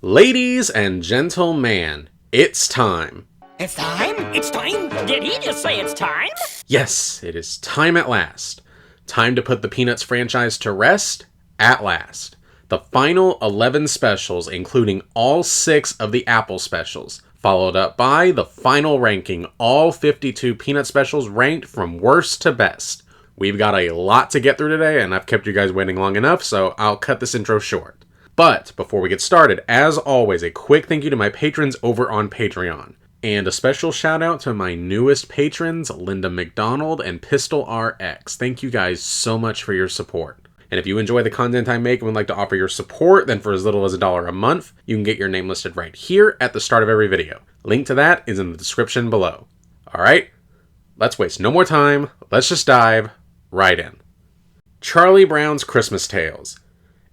Ladies and gentlemen, it's time. It's time? It's time? Did he just say it's time? Yes, it is time at last. Time to put the Peanuts franchise to rest at last. The final 11 specials, including all 6 of the Apple specials, followed up by the final ranking, all 52 Peanut specials ranked from worst to best. We've got a lot to get through today, and I've kept you guys waiting long enough, so I'll cut this intro short. But before we get started, as always, a quick thank you to my patrons over on Patreon. And a special shout out to my newest patrons, Linda McDonald and Pistol RX. Thank you guys so much for your support. And if you enjoy the content I make and would like to offer your support, then for as little as $1 a month, you can get your name listed right here at the start of every video. Link to that is in the description below. Alright, let's waste no more time. Let's just dive right in. Charlie Brown's Christmas Tales.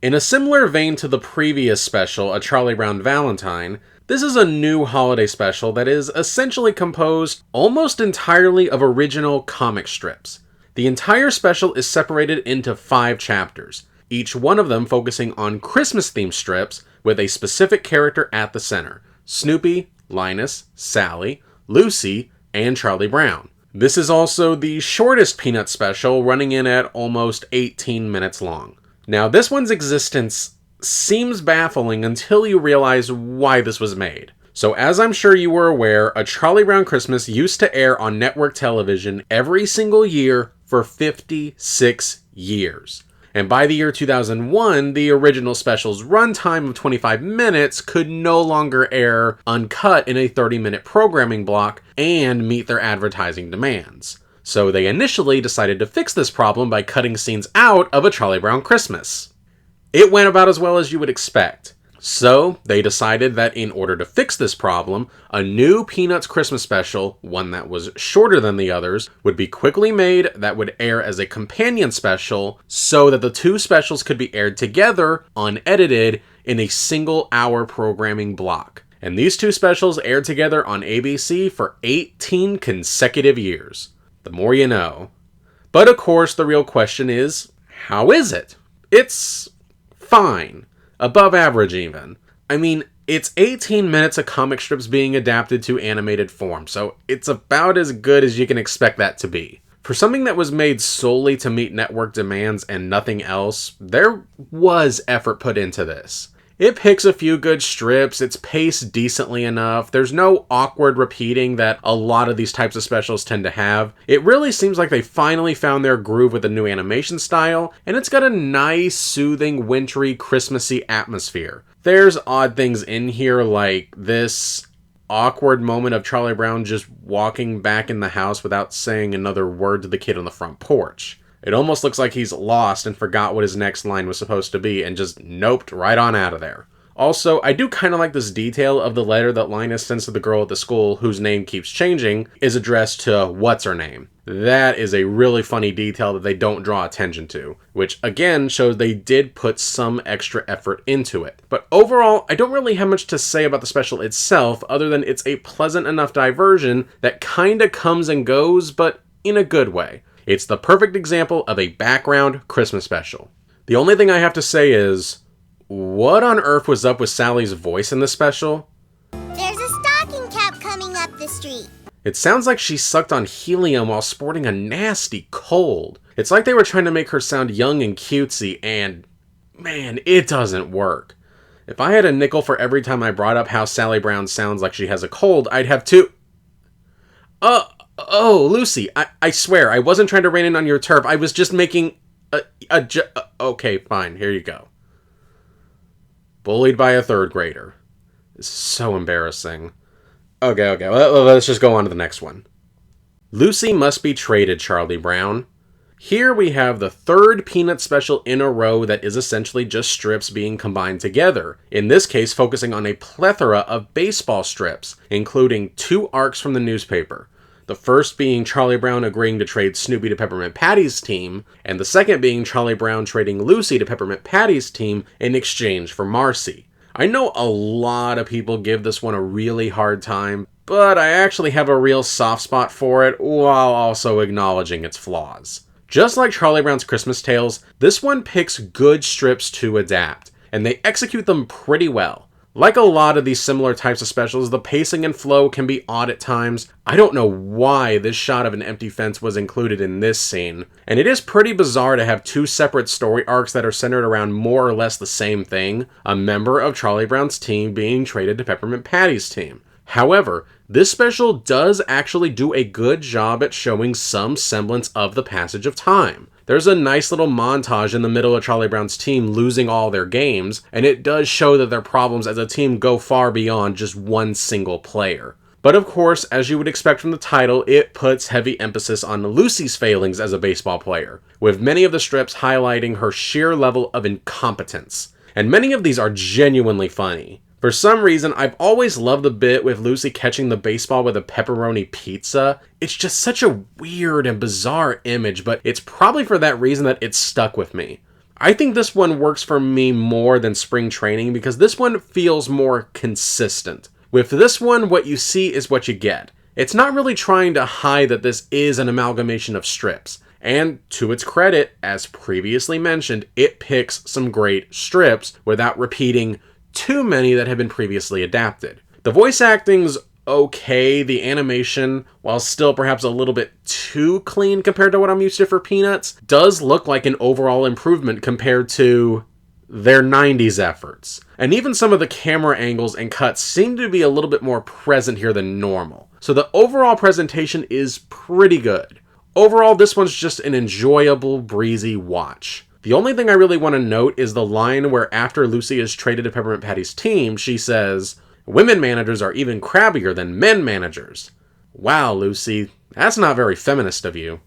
In a similar vein to the previous special, A Charlie Brown Valentine, this is a new holiday special that is essentially composed almost entirely of original comic strips. The entire special is separated into 5 chapters, each one of them focusing on Christmas-themed strips with a specific character at the center: Snoopy, Linus, Sally, Lucy, and Charlie Brown. This is also the shortest Peanuts special, running in at almost 18 minutes long. Now, this one's existence seems baffling until you realize why this was made. So, as I'm sure you were aware, A Charlie Brown Christmas used to air on network television every single year for 56 years. And by the year 2001, the original special's runtime of 25 minutes could no longer air uncut in a 30-minute programming block and meet their advertising demands. So they initially decided to fix this problem by cutting scenes out of A Charlie Brown Christmas. It went about as well as you would expect. So they decided that in order to fix this problem, a new Peanuts Christmas special, one that was shorter than the others, would be quickly made that would air as a companion special so that the 2 specials could be aired together, unedited, in a single-hour programming block. And these 2 specials aired together on ABC for 18 consecutive years. The more you know. But of course, the real question is, how is it? It's fine. Above average, even. I mean, it's 18 minutes of comic strips being adapted to animated form, so it's about as good as you can expect that to be. For something that was made solely to meet network demands and nothing else, there was effort put into this. It picks a few good strips, it's paced decently enough, there's no awkward repeating that a lot of these types of specials tend to have. It really seems like they finally found their groove with the new animation style, and it's got a nice, soothing, wintry, Christmassy atmosphere. There's odd things in here like this awkward moment of Charlie Brown just walking back in the house without saying another word to the kid on the front porch. It almost looks like he's lost and forgot what his next line was supposed to be and just noped right on out of there. Also, I do kind of like this detail of the letter that Linus sends to the girl at the school whose name keeps changing is addressed to what's-her-name. That is a really funny detail that they don't draw attention to, which again shows they did put some extra effort into it. But overall, I don't really have much to say about the special itself other than it's a pleasant enough diversion that kinda comes and goes, but in a good way. It's the perfect example of a background Christmas special. The only thing I have to say is, what on earth was up with Sally's voice in this special? There's a stocking cap coming up the street. It sounds like she sucked on helium while sporting a nasty cold. It's like they were trying to make her sound young and cutesy, and man, it doesn't work. If I had a nickel for every time I brought up how Sally Brown sounds like she has a cold, I'd have 2. Oh, Lucy, I swear, I wasn't trying to rain in on your turf. I was just making okay, fine, here you go. Bullied by a 3rd grader. This is so embarrassing. Okay, let's just go on to the next one. Lucy Must Be Traded, Charlie Brown. Here we have the 3rd Peanut special in a row that is essentially just strips being combined together. In this case, focusing on a plethora of baseball strips, including 2 arcs from the newspaper. The first being Charlie Brown agreeing to trade Snoopy to Peppermint Patty's team, and the second being Charlie Brown trading Lucy to Peppermint Patty's team in exchange for Marcy. I know a lot of people give this one a really hard time, but I actually have a real soft spot for it while also acknowledging its flaws. Just like Charlie Brown's Christmas Tales, this one picks good strips to adapt, and they execute them pretty well. Like a lot of these similar types of specials, the pacing and flow can be odd at times. I don't know why this shot of an empty fence was included in this scene, and it is pretty bizarre to have two separate story arcs that are centered around more or less the same thing, a member of Charlie Brown's team being traded to Peppermint Patty's team. However, this special does actually do a good job at showing some semblance of the passage of time. There's a nice little montage in the middle of Charlie Brown's team losing all their games, and it does show that their problems as a team go far beyond just one single player. But of course, as you would expect from the title, it puts heavy emphasis on Lucy's failings as a baseball player, with many of the strips highlighting her sheer level of incompetence. And many of these are genuinely funny. For some reason, I've always loved the bit with Lucy catching the baseball with a pepperoni pizza. It's just such a weird and bizarre image, but it's probably for that reason that it's stuck with me. I think this one works for me more than Spring Training because this one feels more consistent. With this one, what you see is what you get. It's not really trying to hide that this is an amalgamation of strips. And to its credit, as previously mentioned, it picks some great strips without repeating too many that have been previously adapted. The voice acting's okay, the animation, while still perhaps a little bit too clean compared to what I'm used to for Peanuts, does look like an overall improvement compared to their 90s efforts. And even some of the camera angles and cuts seem to be a little bit more present here than normal. So the overall presentation is pretty good. Overall, this one's just an enjoyable, breezy watch. The only thing I really want to note is the line where after Lucy is traded to Peppermint Patty's team, she says, "Women managers are even crabbier than men managers." Wow, Lucy, that's not very feminist of you.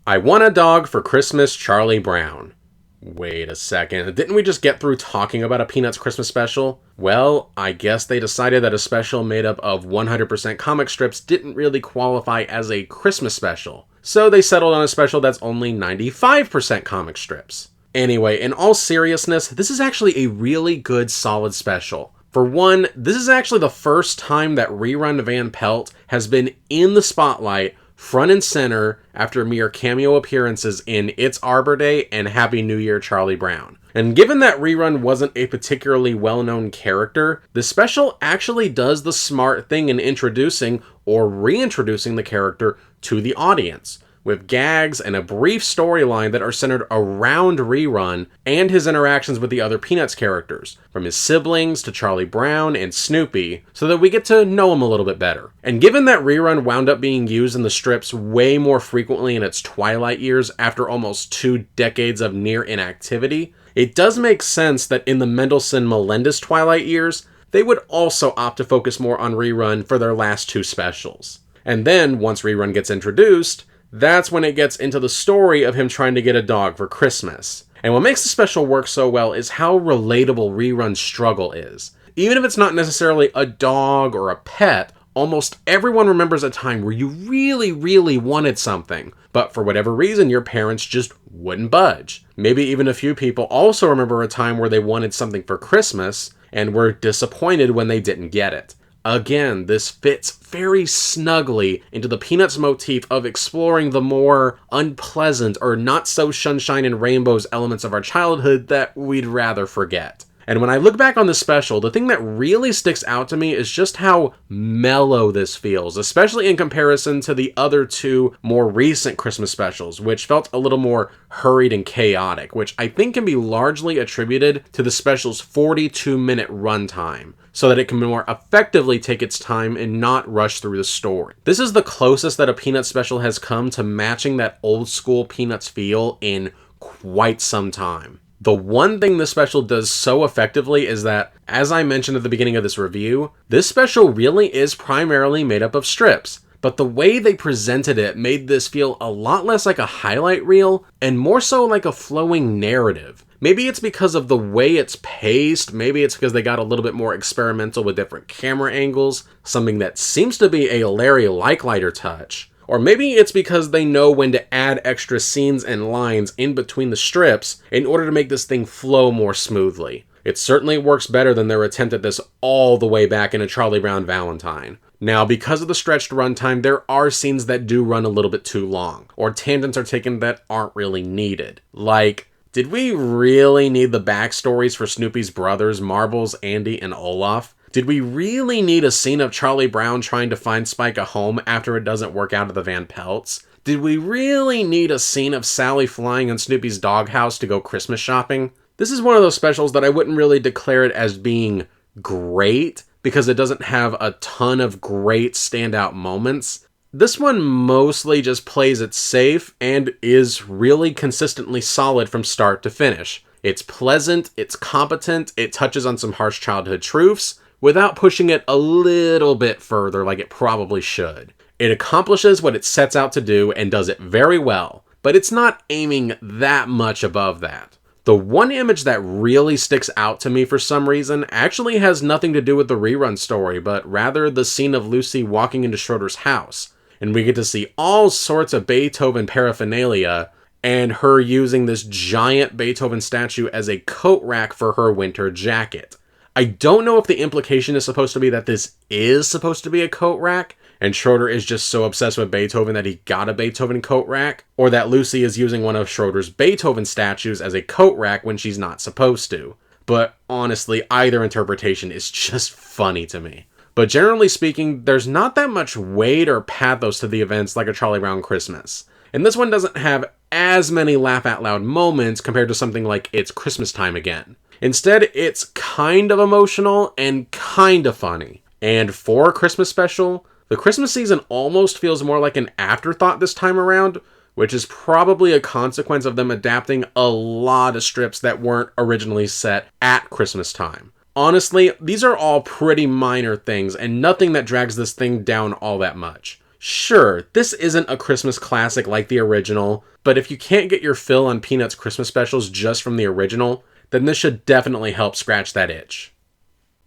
I want a dog for Christmas, Charlie Brown. Wait a second, didn't we just get through talking about a Peanuts Christmas special? Well, I guess they decided that a special made up of 100% comic strips didn't really qualify as a Christmas special. So they settled on a special that's only 95% comic strips. Anyway, in all seriousness, this is actually a really good, solid special. For one, this is actually the first time that Rerun Van Pelt has been in the spotlight, front and center, after mere cameo appearances in It's Arbor Day and Happy New Year, Charlie Brown. And given that Rerun wasn't a particularly well-known character, the special actually does the smart thing in introducing or reintroducing the character to the audience, with gags and a brief storyline that are centered around Rerun and his interactions with the other Peanuts characters, from his siblings to Charlie Brown and Snoopy, so that we get to know him a little bit better. And given that Rerun wound up being used in the strips way more frequently in its twilight years after almost 2 decades of near inactivity, it does make sense that in the Mendelsohn-Melendez twilight years, they would also opt to focus more on Rerun for their last 2 specials. And then, once Rerun gets introduced, that's when it gets into the story of him trying to get a dog for Christmas. And what makes the special work so well is how relatable Rerun's struggle is. Even if it's not necessarily a dog or a pet, almost everyone remembers a time where you really, really wanted something, but for whatever reason your parents just wouldn't budge. Maybe even a few people also remember a time where they wanted something for Christmas and were disappointed when they didn't get it. Again, this fits very snugly into the Peanuts motif of exploring the more unpleasant or not so sunshine and rainbows elements of our childhood that we'd rather forget. And when I look back on this special, the thing that really sticks out to me is just how mellow this feels, especially in comparison to the other 2 more recent Christmas specials, which felt a little more hurried and chaotic, which I think can be largely attributed to the special's 42-minute runtime, so that it can more effectively take its time and not rush through the story. This is the closest that a Peanuts special has come to matching that old school Peanuts feel in quite some time. The one thing this special does so effectively is that, as I mentioned at the beginning of this review, this special really is primarily made up of strips, but the way they presented it made this feel a lot less like a highlight reel and more so like a flowing narrative. Maybe it's because of the way it's paced, maybe it's because they got a little bit more experimental with different camera angles, something that seems to be a Larry Likelighter touch. Or maybe it's because they know when to add extra scenes and lines in between the strips in order to make this thing flow more smoothly. It certainly works better than their attempt at this all the way back in A Charlie Brown Valentine. Now, because of the stretched runtime, there are scenes that do run a little bit too long, or tangents are taken that aren't really needed. Like Did we really need the backstories for Snoopy's brothers, Marbles, Andy, and Olaf? Did we really need a scene of Charlie Brown trying to find Spike a home after it doesn't work out at the Van Pelts? Did we really need a scene of Sally flying in Snoopy's doghouse to go Christmas shopping? This is one of those specials that I wouldn't really declare it as being great, because it doesn't have a ton of great standout moments. This one mostly just plays it safe and is really consistently solid from start to finish. It's pleasant, it's competent, it touches on some harsh childhood truths without pushing it a little bit further like it probably should. It accomplishes what it sets out to do and does it very well, but it's not aiming that much above that. The one image that really sticks out to me for some reason actually has nothing to do with the rerun story, but rather the scene of Lucy walking into Schroeder's house. And we get to see all sorts of Beethoven paraphernalia, and her using this giant Beethoven statue as a coat rack for her winter jacket. I don't know if the implication is supposed to be that this is supposed to be a coat rack, and Schroeder is just so obsessed with Beethoven that he got a Beethoven coat rack, or that Lucy is using one of Schroeder's Beethoven statues as a coat rack when she's not supposed to. But honestly, either interpretation is just funny to me. But generally speaking, there's not that much weight or pathos to the events like a Charlie Brown Christmas. And this one doesn't have as many laugh-out-loud moments compared to something like It's Christmas Time Again. Instead, it's kind of emotional and kind of funny. And for a Christmas special, the Christmas season almost feels more like an afterthought this time around, which is probably a consequence of them adapting a lot of strips that weren't originally set at Christmas time. Honestly, these are all pretty minor things and nothing that drags this thing down all that much. Sure, this isn't a Christmas classic like the original, but if you can't get your fill on Peanuts Christmas specials just from the original, then this should definitely help scratch that itch.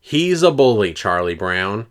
He's a bully, Charlie Brown.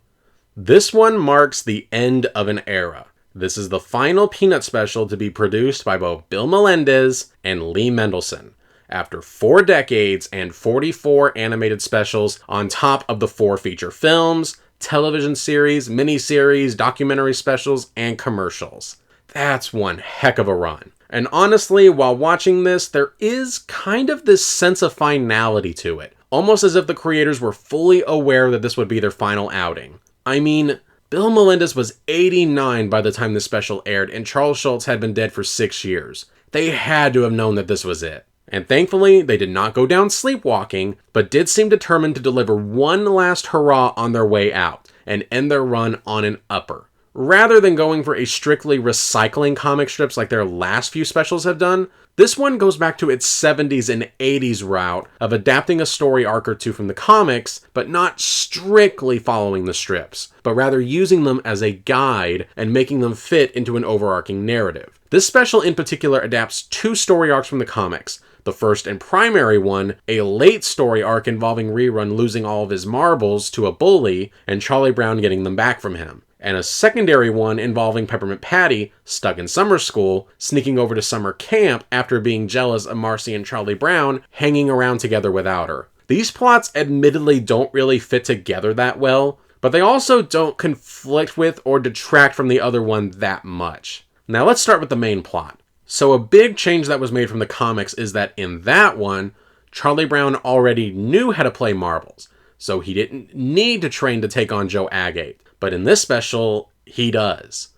This one marks the end of an era. This is the final Peanuts special to be produced by both Bill Melendez and Lee Mendelson, after 4 decades and 44 animated specials on top of the 4 feature films, television series, miniseries, documentary specials, and commercials. That's one heck of a run. And honestly, while watching this, there is kind of this sense of finality to it, almost as if the creators were fully aware that this would be their final outing. I mean, Bill Melendez was 89 by the time this special aired, and Charles Schulz had been dead for 6 years. They had to have known that this was it. And thankfully, they did not go down sleepwalking, but did seem determined to deliver one last hurrah on their way out, and end their run on an upper. Rather than going for a strictly recycling comic strips like their last few specials have done, this one goes back to its 70s and 80s route of adapting a story arc or two from the comics, but not strictly following the strips, but rather using them as a guide and making them fit into an overarching narrative. This special in particular adapts 2 story arcs from the comics. The first and primary one, a late story arc involving Rerun losing all of his marbles to a bully and Charlie Brown getting them back from him. And a secondary one involving Peppermint Patty, stuck in summer school, sneaking over to summer camp after being jealous of Marcy and Charlie Brown hanging around together without her. These plots admittedly don't really fit together that well, but they also don't conflict with or detract from the other one that much. Now let's start with the main plot. So a big change that was made from the comics is that in that one, Charlie Brown already knew how to play marbles, so he didn't need to train to take on Joe Agate. But in this special, he does.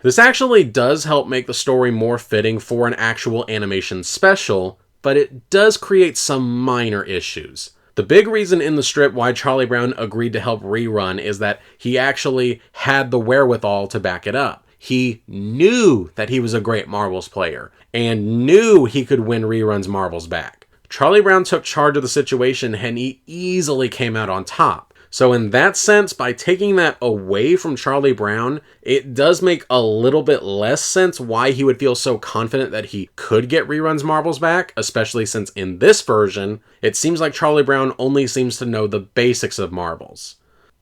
This actually does help make the story more fitting for an actual animation special, but it does create some minor issues. The big reason in the strip why Charlie Brown agreed to help Rerun is that he actually had the wherewithal to back it up. He knew that he was a great marbles player, and knew he could win Rerun's marbles back. Charlie Brown took charge of the situation, and he easily came out on top. So in that sense, by taking that away from Charlie Brown, it does make a little bit less sense why he would feel so confident that he could get Rerun's marbles back, especially since in this version, it seems like Charlie Brown only seems to know the basics of marbles.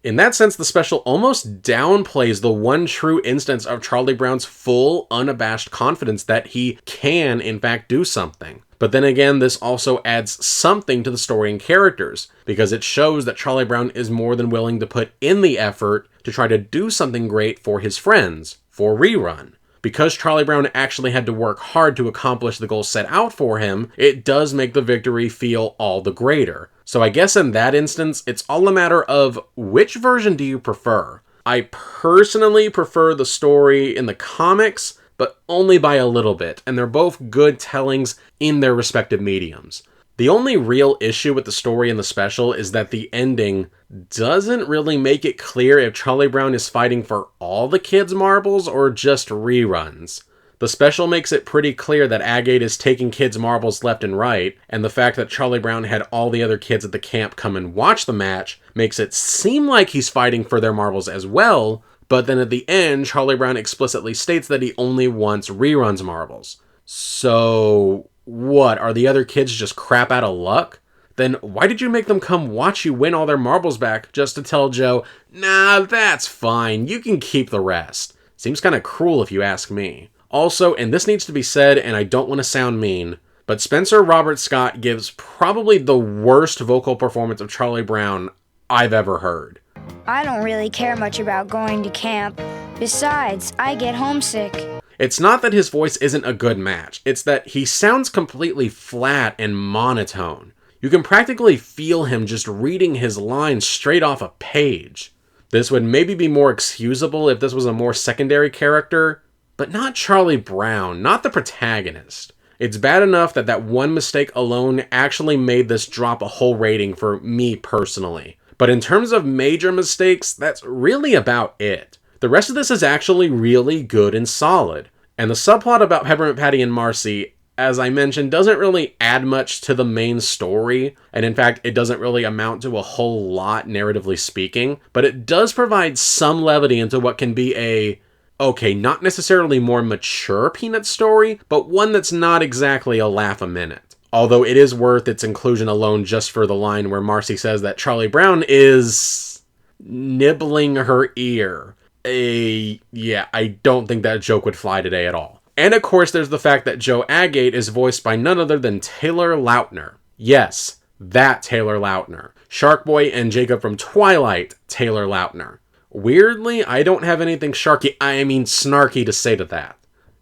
In that sense, the special almost downplays the one true instance of Charlie Brown's full, unabashed confidence that he can, in fact, do something. But then again, this also adds something to the story and characters, because it shows that Charlie Brown is more than willing to put in the effort to try to do something great for his friends, for Rerun. Because Charlie Brown actually had to work hard to accomplish the goal set out for him, it does make the victory feel all the greater. So I guess in that instance, it's all a matter of which version do you prefer? I personally prefer the story in the comics, but only by a little bit, and they're both good tellings in their respective mediums. The only real issue with the story in the special is that the ending doesn't really make it clear if Charlie Brown is fighting for all the kids' marbles or just reruns. The special makes it pretty clear that Agate is taking kids' marbles left and right, and the fact that Charlie Brown had all the other kids at the camp come and watch the match makes it seem like he's fighting for their marbles as well, but then at the end, Charlie Brown explicitly states that he only wants reruns marbles. So what, are the other kids just crap out of luck? Then why did you make them come watch you win all their marbles back just to tell Joe, nah, that's fine, you can keep the rest? Seems kinda cruel if you ask me. Also, and this needs to be said, and I don't want to sound mean, but Spencer Robert Scott gives probably the worst vocal performance of Charlie Brown I've ever heard. I don't really care much about going to camp. Besides, I get homesick. It's not that his voice isn't a good match, it's that he sounds completely flat and monotone. You can practically feel him just reading his lines straight off a page. This would maybe be more excusable if this was a more secondary character, but not Charlie Brown, not the protagonist. It's bad enough that that one mistake alone actually made this drop a whole rating for me personally. But in terms of major mistakes, that's really about it. The rest of this is actually really good and solid. And the subplot about Peppermint Patty and Marcy, as I mentioned, doesn't really add much to the main story. And in fact, it doesn't really amount to a whole lot, narratively speaking. But it does provide some levity into what can be a, okay, not necessarily more mature Peanuts story, but one that's not exactly a laugh a minute. Although it is worth its inclusion alone just for the line where Marcy says that Charlie Brown is nibbling her ear. Yeah, I don't think that joke would fly today at all. And of course, there's the fact that Joe Agate is voiced by none other than Taylor Lautner. Yes, that Taylor Lautner. Shark Boy and Jacob from Twilight, Taylor Lautner. Weirdly, I don't have anything snarky to say to that.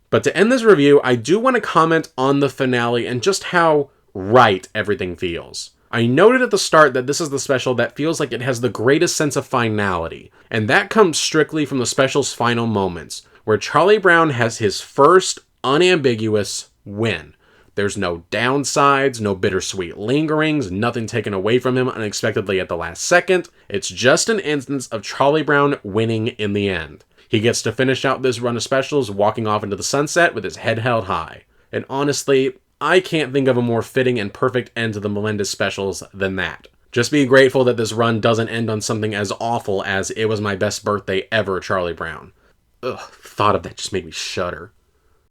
But to end this review, I do want to comment on the finale and just how right everything feels. I noted at the start that this is the special that feels like it has the greatest sense of finality, and that comes strictly from the special's final moments, where Charlie Brown has his first unambiguous win. There's no downsides, no bittersweet lingerings, nothing taken away from him unexpectedly at the last second. It's just an instance of Charlie Brown winning in the end. He gets to finish out this run of specials walking off into the sunset with his head held high. And honestly, I can't think of a more fitting and perfect end to the Melendez specials than that. Just be grateful that this run doesn't end on something as awful as "It was my best birthday ever, Charlie Brown." Ugh, thought of that just made me shudder.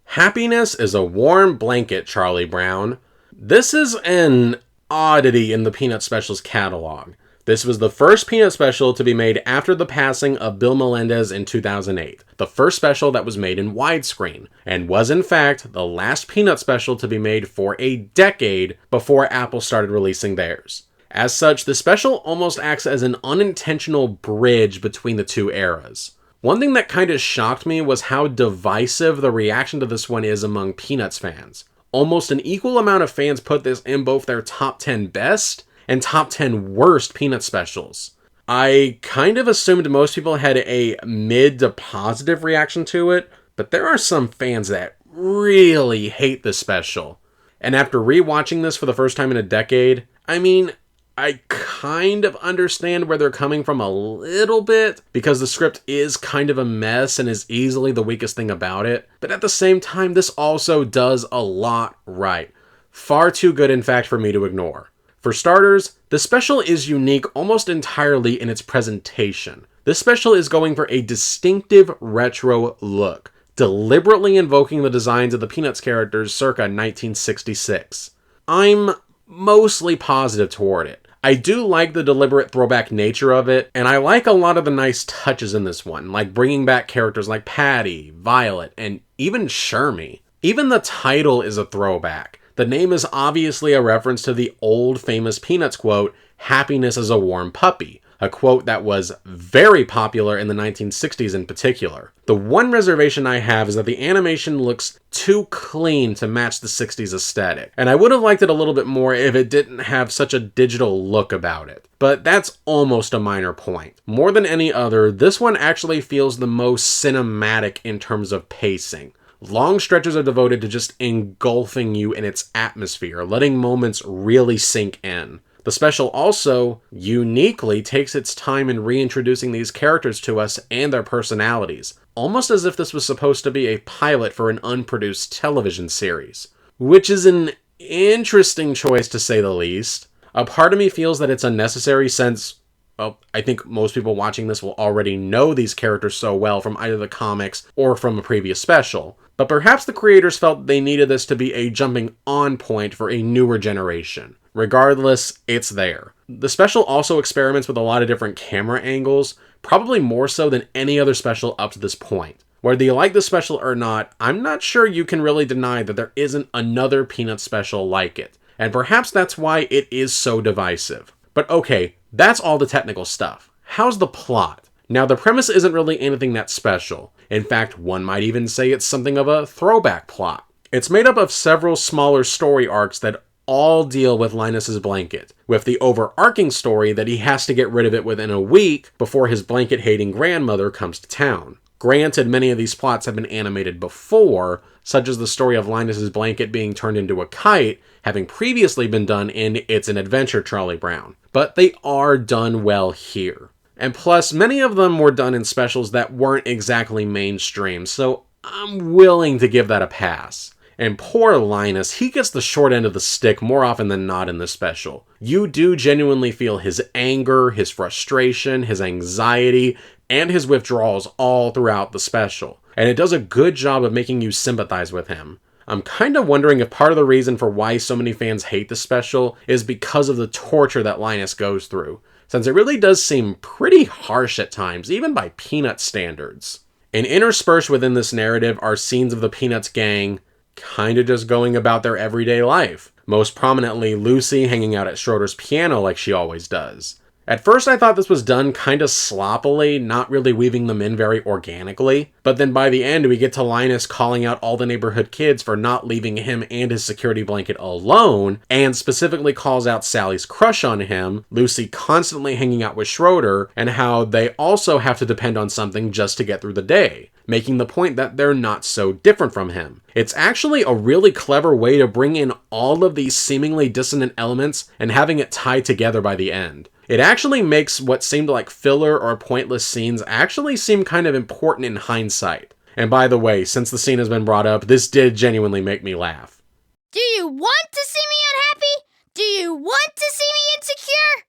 Happiness is a warm blanket, Charlie Brown. This is an oddity in the Peanut Specials catalog. This was the first Peanut special to be made after the passing of Bill Melendez in 2008, the first special that was made in widescreen, and was in fact the last Peanut special to be made for a decade before Apple started releasing theirs. As such, the special almost acts as an unintentional bridge between the two eras. One thing that kind of shocked me was how divisive the reaction to this one is among Peanuts fans. Almost an equal amount of fans put this in both their top 10 best and top 10 worst Peanut specials. I kind of assumed most people had a mid to positive reaction to it, but there are some fans that really hate this special. And after rewatching this for the first time in a decade, I kind of understand where they're coming from a little bit, because the script is kind of a mess and is easily the weakest thing about it. But at the same time, this also does a lot right. Far too good, in fact, for me to ignore. For starters, the special is unique almost entirely in its presentation. This special is going for a distinctive retro look, deliberately invoking the designs of the Peanuts characters circa 1966. I'm mostly positive toward it. I do like the deliberate throwback nature of it, and I like a lot of the nice touches in this one, like bringing back characters like Patty, Violet, and even Shermie. Even the title is a throwback. The name is obviously a reference to the old famous Peanuts quote, "Happiness is a warm puppy," a quote that was very popular in the 1960s in particular. The one reservation I have is that the animation looks too clean to match the 60s aesthetic, and I would have liked it a little bit more if it didn't have such a digital look about it. But that's almost a minor point. More than any other, this one actually feels the most cinematic in terms of pacing. Long stretches are devoted to just engulfing you in its atmosphere, letting moments really sink in. The special also uniquely takes its time in reintroducing these characters to us and their personalities, almost as if this was supposed to be a pilot for an unproduced television series. Which is an interesting choice to say the least. A part of me feels that it's unnecessary since, well, I think most people watching this will already know these characters so well from either the comics or from a previous special. But perhaps the creators felt they needed this to be a jumping on point for a newer generation. Regardless, it's there. The special also experiments with a lot of different camera angles, probably more so than any other special up to this point. Whether you like the special or not, I'm not sure you can really deny that there isn't another Peanuts special like it. And perhaps that's why it is so divisive. But okay, that's all the technical stuff. How's the plot? Now, the premise isn't really anything that special. In fact, one might even say it's something of a throwback plot. It's made up of several smaller story arcs that all deal with Linus's blanket, with the overarching story that he has to get rid of it within a week before his blanket-hating grandmother comes to town. Granted, many of these plots have been animated before, such as the story of Linus's blanket being turned into a kite, having previously been done in It's an Adventure, Charlie Brown. But they are done well here. And plus, many of them were done in specials that weren't exactly mainstream, so I'm willing to give that a pass. And poor Linus, he gets the short end of the stick more often than not in this special. You do genuinely feel his anger, his frustration, his anxiety, and his withdrawals all throughout the special. And it does a good job of making you sympathize with him. I'm kind of wondering if part of the reason for why so many fans hate the special is because of the torture that Linus goes through, since it really does seem pretty harsh at times, even by Peanuts standards. And interspersed within this narrative are scenes of the Peanuts gang kind of just going about their everyday life. Most prominently, Lucy hanging out at Schroeder's piano like she always does. At first I thought this was done kind of sloppily, not really weaving them in very organically, but then by the end we get to Linus calling out all the neighborhood kids for not leaving him and his security blanket alone, and specifically calls out Sally's crush on him, Lucy constantly hanging out with Schroeder, and how they also have to depend on something just to get through the day, making the point that they're not so different from him. It's actually a really clever way to bring in all of these seemingly dissonant elements and having it tied together by the end. It actually makes what seemed like filler or pointless scenes actually seem kind of important in hindsight. And by the way, since the scene has been brought up, this did genuinely make me laugh. Do you want to see me unhappy? Do you want to see me insecure?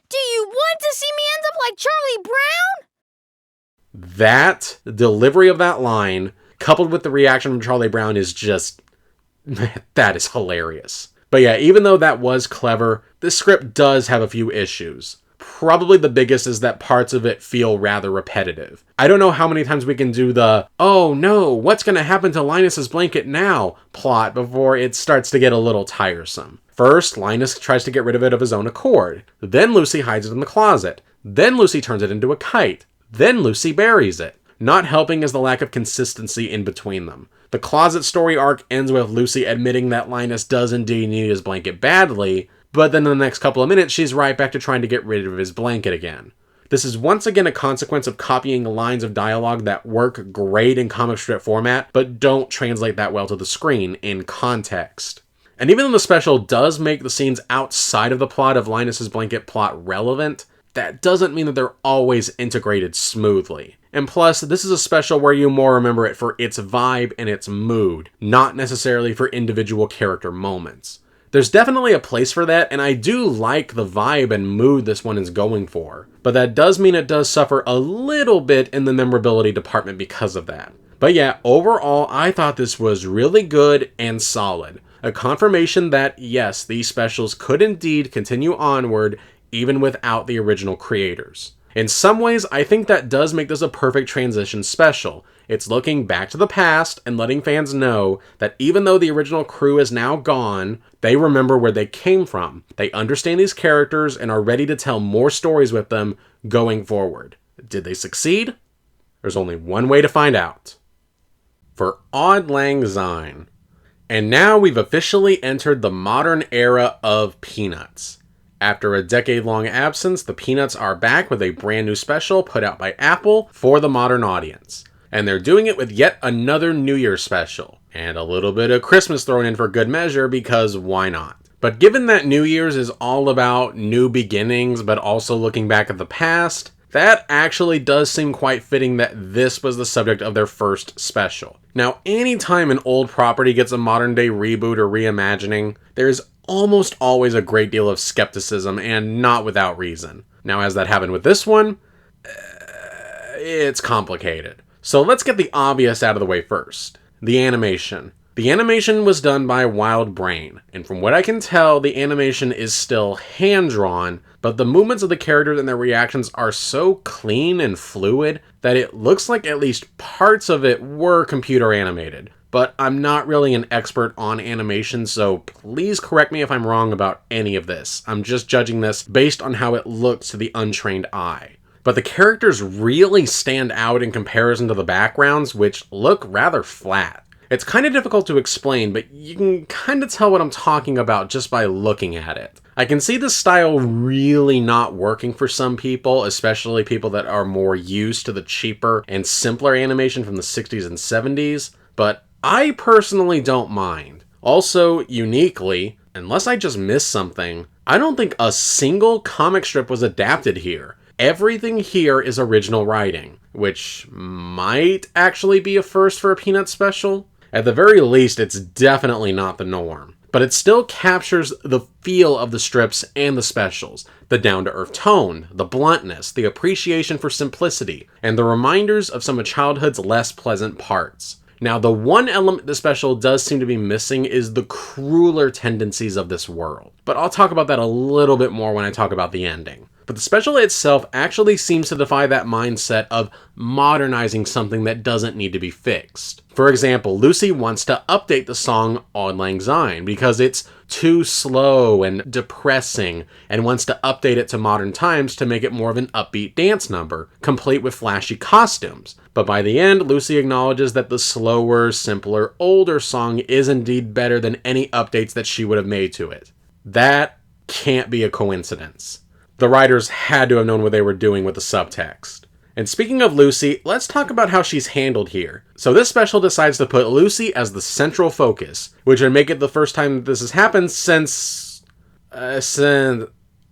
Do you want to see me end up like Charlie Brown? That delivery of that line, coupled with the reaction from Charlie Brown, is just... that is hilarious. But yeah, even though that was clever, this script does have a few issues. Probably the biggest is that parts of it feel rather repetitive. I don't know how many times we can do the, oh no, what's going to happen to Linus's blanket now plot before it starts to get a little tiresome. First, Linus tries to get rid of it of his own accord. Then Lucy hides it in the closet. Then Lucy turns it into a kite. Then Lucy buries it. Not helping is the lack of consistency in between them. The closet story arc ends with Lucy admitting that Linus does indeed need his blanket badly, but then in the next couple of minutes she's right back to trying to get rid of his blanket again. This is once again a consequence of copying lines of dialogue that work great in comic strip format, but don't translate that well to the screen in context. And even though the special does make the scenes outside of the plot of Linus's blanket plot relevant, that doesn't mean that they're always integrated smoothly. And plus, this is a special where you more remember it for its vibe and its mood, not necessarily for individual character moments. There's definitely a place for that, and I do like the vibe and mood this one is going for, but that does mean it does suffer a little bit in the memorability department because of that. But yeah, overall, I thought this was really good and solid. A confirmation that, yes, these specials could indeed continue onward even without the original creators. In some ways, I think that does make this a perfect transition special. It's looking back to the past and letting fans know that even though the original crew is now gone, they remember where they came from. They understand these characters and are ready to tell more stories with them going forward. Did they succeed? There's only one way to find out. For Auld Lang Syne. And now we've officially entered the modern era of Peanuts. After a decade-long absence, the Peanuts are back with a brand new special put out by Apple for the modern audience. And they're doing it with yet another New Year's special. And a little bit of Christmas thrown in for good measure, because why not? But given that New Year's is all about new beginnings, but also looking back at the past, that actually does seem quite fitting that this was the subject of their first special. Now, anytime an old property gets a modern day reboot or reimagining, there's almost always a great deal of skepticism, and not without reason. Now, as that happened with this one, it's complicated. So let's get the obvious out of the way first. The animation. The animation was done by Wild Brain, and from what I can tell, the animation is still hand-drawn, but the movements of the characters and their reactions are so clean and fluid that it looks like at least parts of it were computer animated. But I'm not really an expert on animation, so please correct me if I'm wrong about any of this. I'm just judging this based on how it looks to the untrained eye. But the characters really stand out in comparison to the backgrounds, which look rather flat. It's kind of difficult to explain, but you can kind of tell what I'm talking about just by looking at it. I can see this style really not working for some people, especially people that are more used to the cheaper and simpler animation from the 60s and 70s, but I personally don't mind. Also, uniquely, unless I just missed something, I don't think a single comic strip was adapted here. Everything here is original writing, which might actually be a first for a Peanuts special. At the very least, it's definitely not the norm. But it still captures the feel of the strips and the specials, the down-to-earth tone, the bluntness, the appreciation for simplicity, and the reminders of some of childhood's less pleasant parts. Now, the one element the special does seem to be missing is the crueler tendencies of this world. But I'll talk about that a little bit more when I talk about the ending. But the special itself actually seems to defy that mindset of modernizing something that doesn't need to be fixed. For example, Lucy wants to update the song Auld Lang Syne because it's too slow and depressing, and wants to update it to modern times to make it more of an upbeat dance number, complete with flashy costumes. But by the end, Lucy acknowledges that the slower, simpler, older song is indeed better than any updates that she would have made to it. That can't be a coincidence. The writers had to have known what they were doing with the subtext. And speaking of Lucy, let's talk about how she's handled here. So this special decides to put Lucy as the central focus, which would make it the first time this has happened since...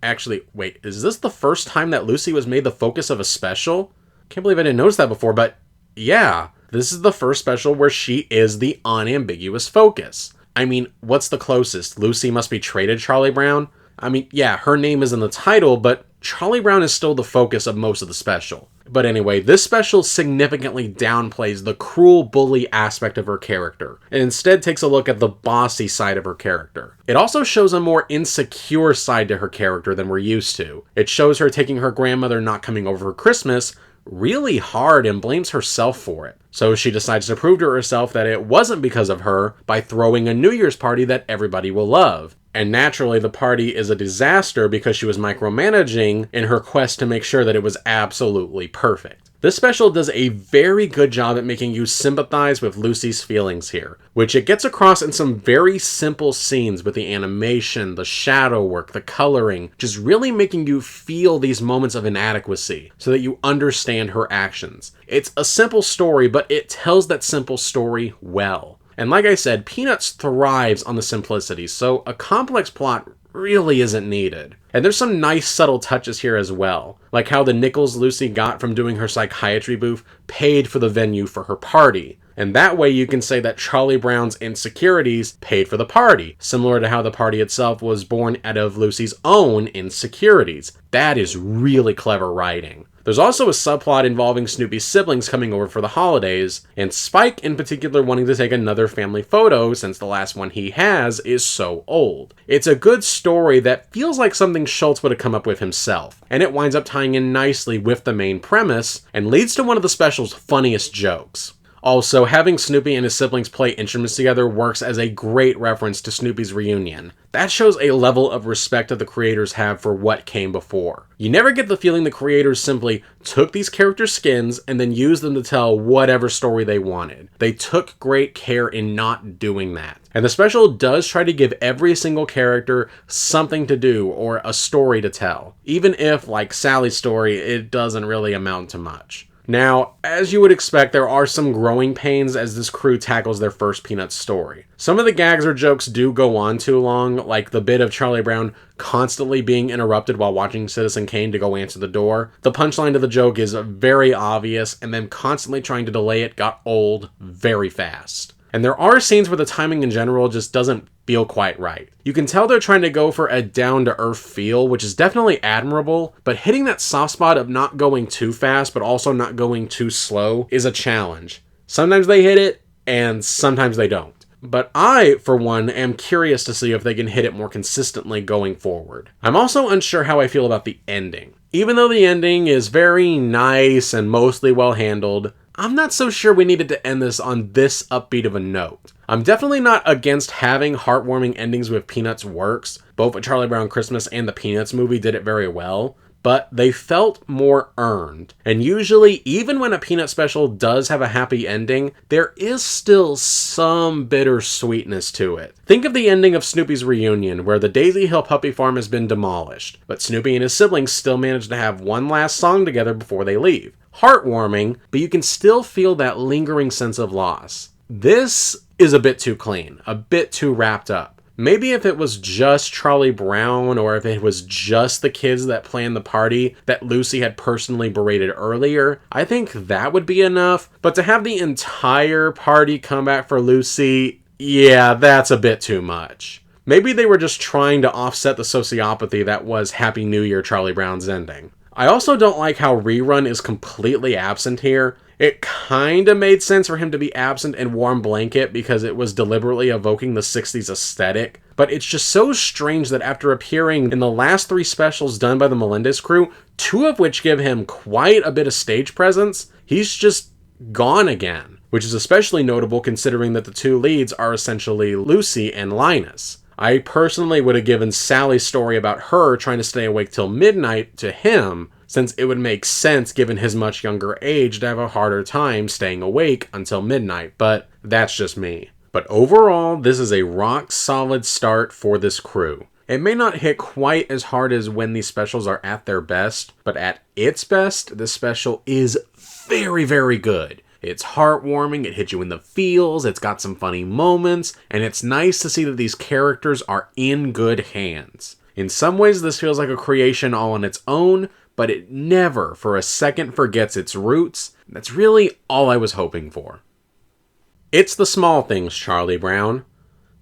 Actually, wait, is this the first time that Lucy was made the focus of a special? Can't believe I didn't notice that before, but yeah, this is the first special where she is the unambiguous focus. I mean, what's the closest? Lucy Must Be Traded Charlie Brown? I mean, yeah, her name is in the title, but Charlie Brown is still the focus of most of the special. But anyway, this special significantly downplays the cruel bully aspect of her character, and instead takes a look at the bossy side of her character. It also shows a more insecure side to her character than we're used to. It shows her taking her grandmother not coming over for Christmas really hard and blames herself for it. So she decides to prove to herself that it wasn't because of her by throwing a New Year's party that everybody will love. And naturally, the party is a disaster because she was micromanaging in her quest to make sure that it was absolutely perfect. This special does a very good job at making you sympathize with Lucy's feelings here, which it gets across in some very simple scenes with the animation, the shadow work, the coloring, just really making you feel these moments of inadequacy so that you understand her actions. It's a simple story, but it tells that simple story well. And like I said, Peanuts thrives on the simplicity, so a complex plot really isn't needed. And there's some nice subtle touches here as well, like how the nickels Lucy got from doing her psychiatry booth paid for the venue for her party. And that way you can say that Charlie Brown's insecurities paid for the party, similar to how the party itself was born out of Lucy's own insecurities. That is really clever writing. There's also a subplot involving Snoopy's siblings coming over for the holidays, and Spike in particular wanting to take another family photo since the last one he has is so old. It's a good story that feels like something Schultz would have come up with himself, and it winds up tying in nicely with the main premise, and leads to one of the special's funniest jokes. Also, having Snoopy and his siblings play instruments together works as a great reference to Snoopy's reunion. That shows a level of respect that the creators have for what came before. You never get the feeling the creators simply took these characters' skins and then used them to tell whatever story they wanted. They took great care in not doing that. And the special does try to give every single character something to do or a story to tell. Even if, like Sally's story, it doesn't really amount to much. Now, as you would expect, there are some growing pains as this crew tackles their first Peanuts story. Some of the gags or jokes do go on too long, like the bit of Charlie Brown constantly being interrupted while watching Citizen Kane to go answer the door. The punchline to the joke is very obvious, and them constantly trying to delay it got old very fast. And there are scenes where the timing in general just doesn't feel quite right. You can tell they're trying to go for a down-to-earth feel, which is definitely admirable, but hitting that soft spot of not going too fast but also not going too slow is a challenge. Sometimes they hit it, and sometimes they don't. But I, for one, am curious to see if they can hit it more consistently going forward. I'm also unsure how I feel about the ending. Even though the ending is very nice and mostly well handled, I'm not so sure we needed to end this on this upbeat of a note. I'm definitely not against having heartwarming endings with Peanuts works. Both A Charlie Brown Christmas and the Peanuts movie did it very well, but they felt more earned. And usually, even when a Peanut special does have a happy ending, there is still some bittersweetness to it. Think of the ending of Snoopy's reunion, where the Daisy Hill Puppy Farm has been demolished, but Snoopy and his siblings still manage to have one last song together before they leave. Heartwarming, but you can still feel that lingering sense of loss. This is a bit too clean, a bit too wrapped up. Maybe if it was just Charlie Brown, or if it was just the kids that planned the party that Lucy had personally berated earlier, I think that would be enough. But to have the entire party come back for Lucy, yeah, that's a bit too much. Maybe they were just trying to offset the sociopathy that was Happy New Year Charlie Brown's ending. I also don't like how Rerun is completely absent here. It kinda made sense for him to be absent in Warm Blanket because it was deliberately evoking the 60s aesthetic, but it's just so strange that after appearing in the last 3 specials done by the Melendez crew, 2 of which give him quite a bit of stage presence, he's just gone again, which is especially notable considering that the 2 leads are essentially Lucy and Linus. I personally would have given Sally's story about her trying to stay awake till midnight to him, since it would make sense given his much younger age to have a harder time staying awake until midnight, but that's just me. But overall, this is a rock-solid start for this crew. It may not hit quite as hard as when these specials are at their best, but at its best, this special is very, very good. It's heartwarming, it hits you in the feels, it's got some funny moments, and it's nice to see that these characters are in good hands. In some ways, this feels like a creation all on its own, but it never for a second forgets its roots. That's really all I was hoping for. It's the small things, Charlie Brown.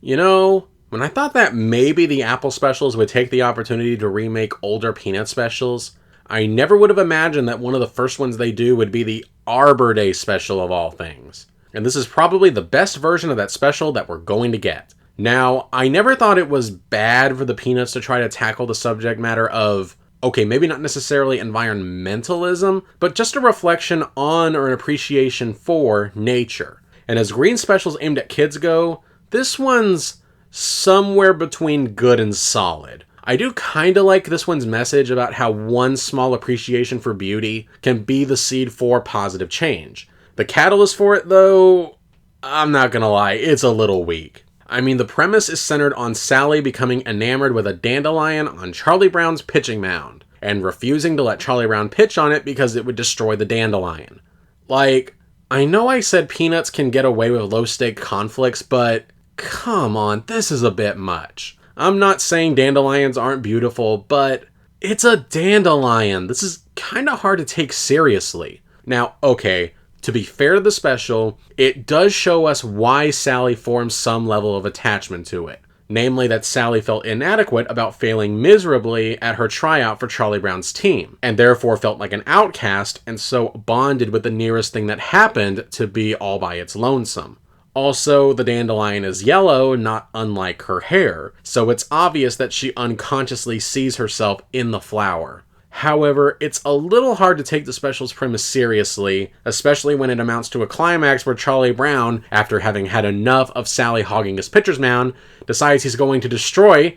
You know, when I thought that maybe the Apple specials would take the opportunity to remake older Peanut specials, I never would have imagined that one of the first ones they do would be the Arbor Day special of all things. And this is probably the best version of that special that we're going to get. Now, I never thought it was bad for the Peanuts to try to tackle the subject matter of, okay, maybe not necessarily environmentalism, but just a reflection on or an appreciation for nature. And as green specials aimed at kids go, this one's somewhere between good and solid. I do kinda like this one's message about how one small appreciation for beauty can be the seed for positive change. The catalyst for it, though, I'm not gonna lie, it's a little weak. I mean, the premise is centered on Sally becoming enamored with a dandelion on Charlie Brown's pitching mound, and refusing to let Charlie Brown pitch on it because it would destroy the dandelion. Like, I know I said Peanuts can get away with low-stake conflicts, but come on, this is a bit much. I'm not saying dandelions aren't beautiful, but it's a dandelion. This is kinda hard to take seriously. Now, okay, to be fair to the special, it does show us why Sally forms some level of attachment to it. namely that Sally felt inadequate about failing miserably at her tryout for Charlie Brown's team, and therefore felt like an outcast, and so bonded with the nearest thing that happened to be all by its lonesome. Also, the dandelion is yellow, not unlike her hair, so it's obvious that she unconsciously sees herself in the flower. However, it's a little hard to take the special's premise seriously, especially when it amounts to a climax where Charlie Brown, after having had enough of Sally hogging his pitcher's mound, decides he's going to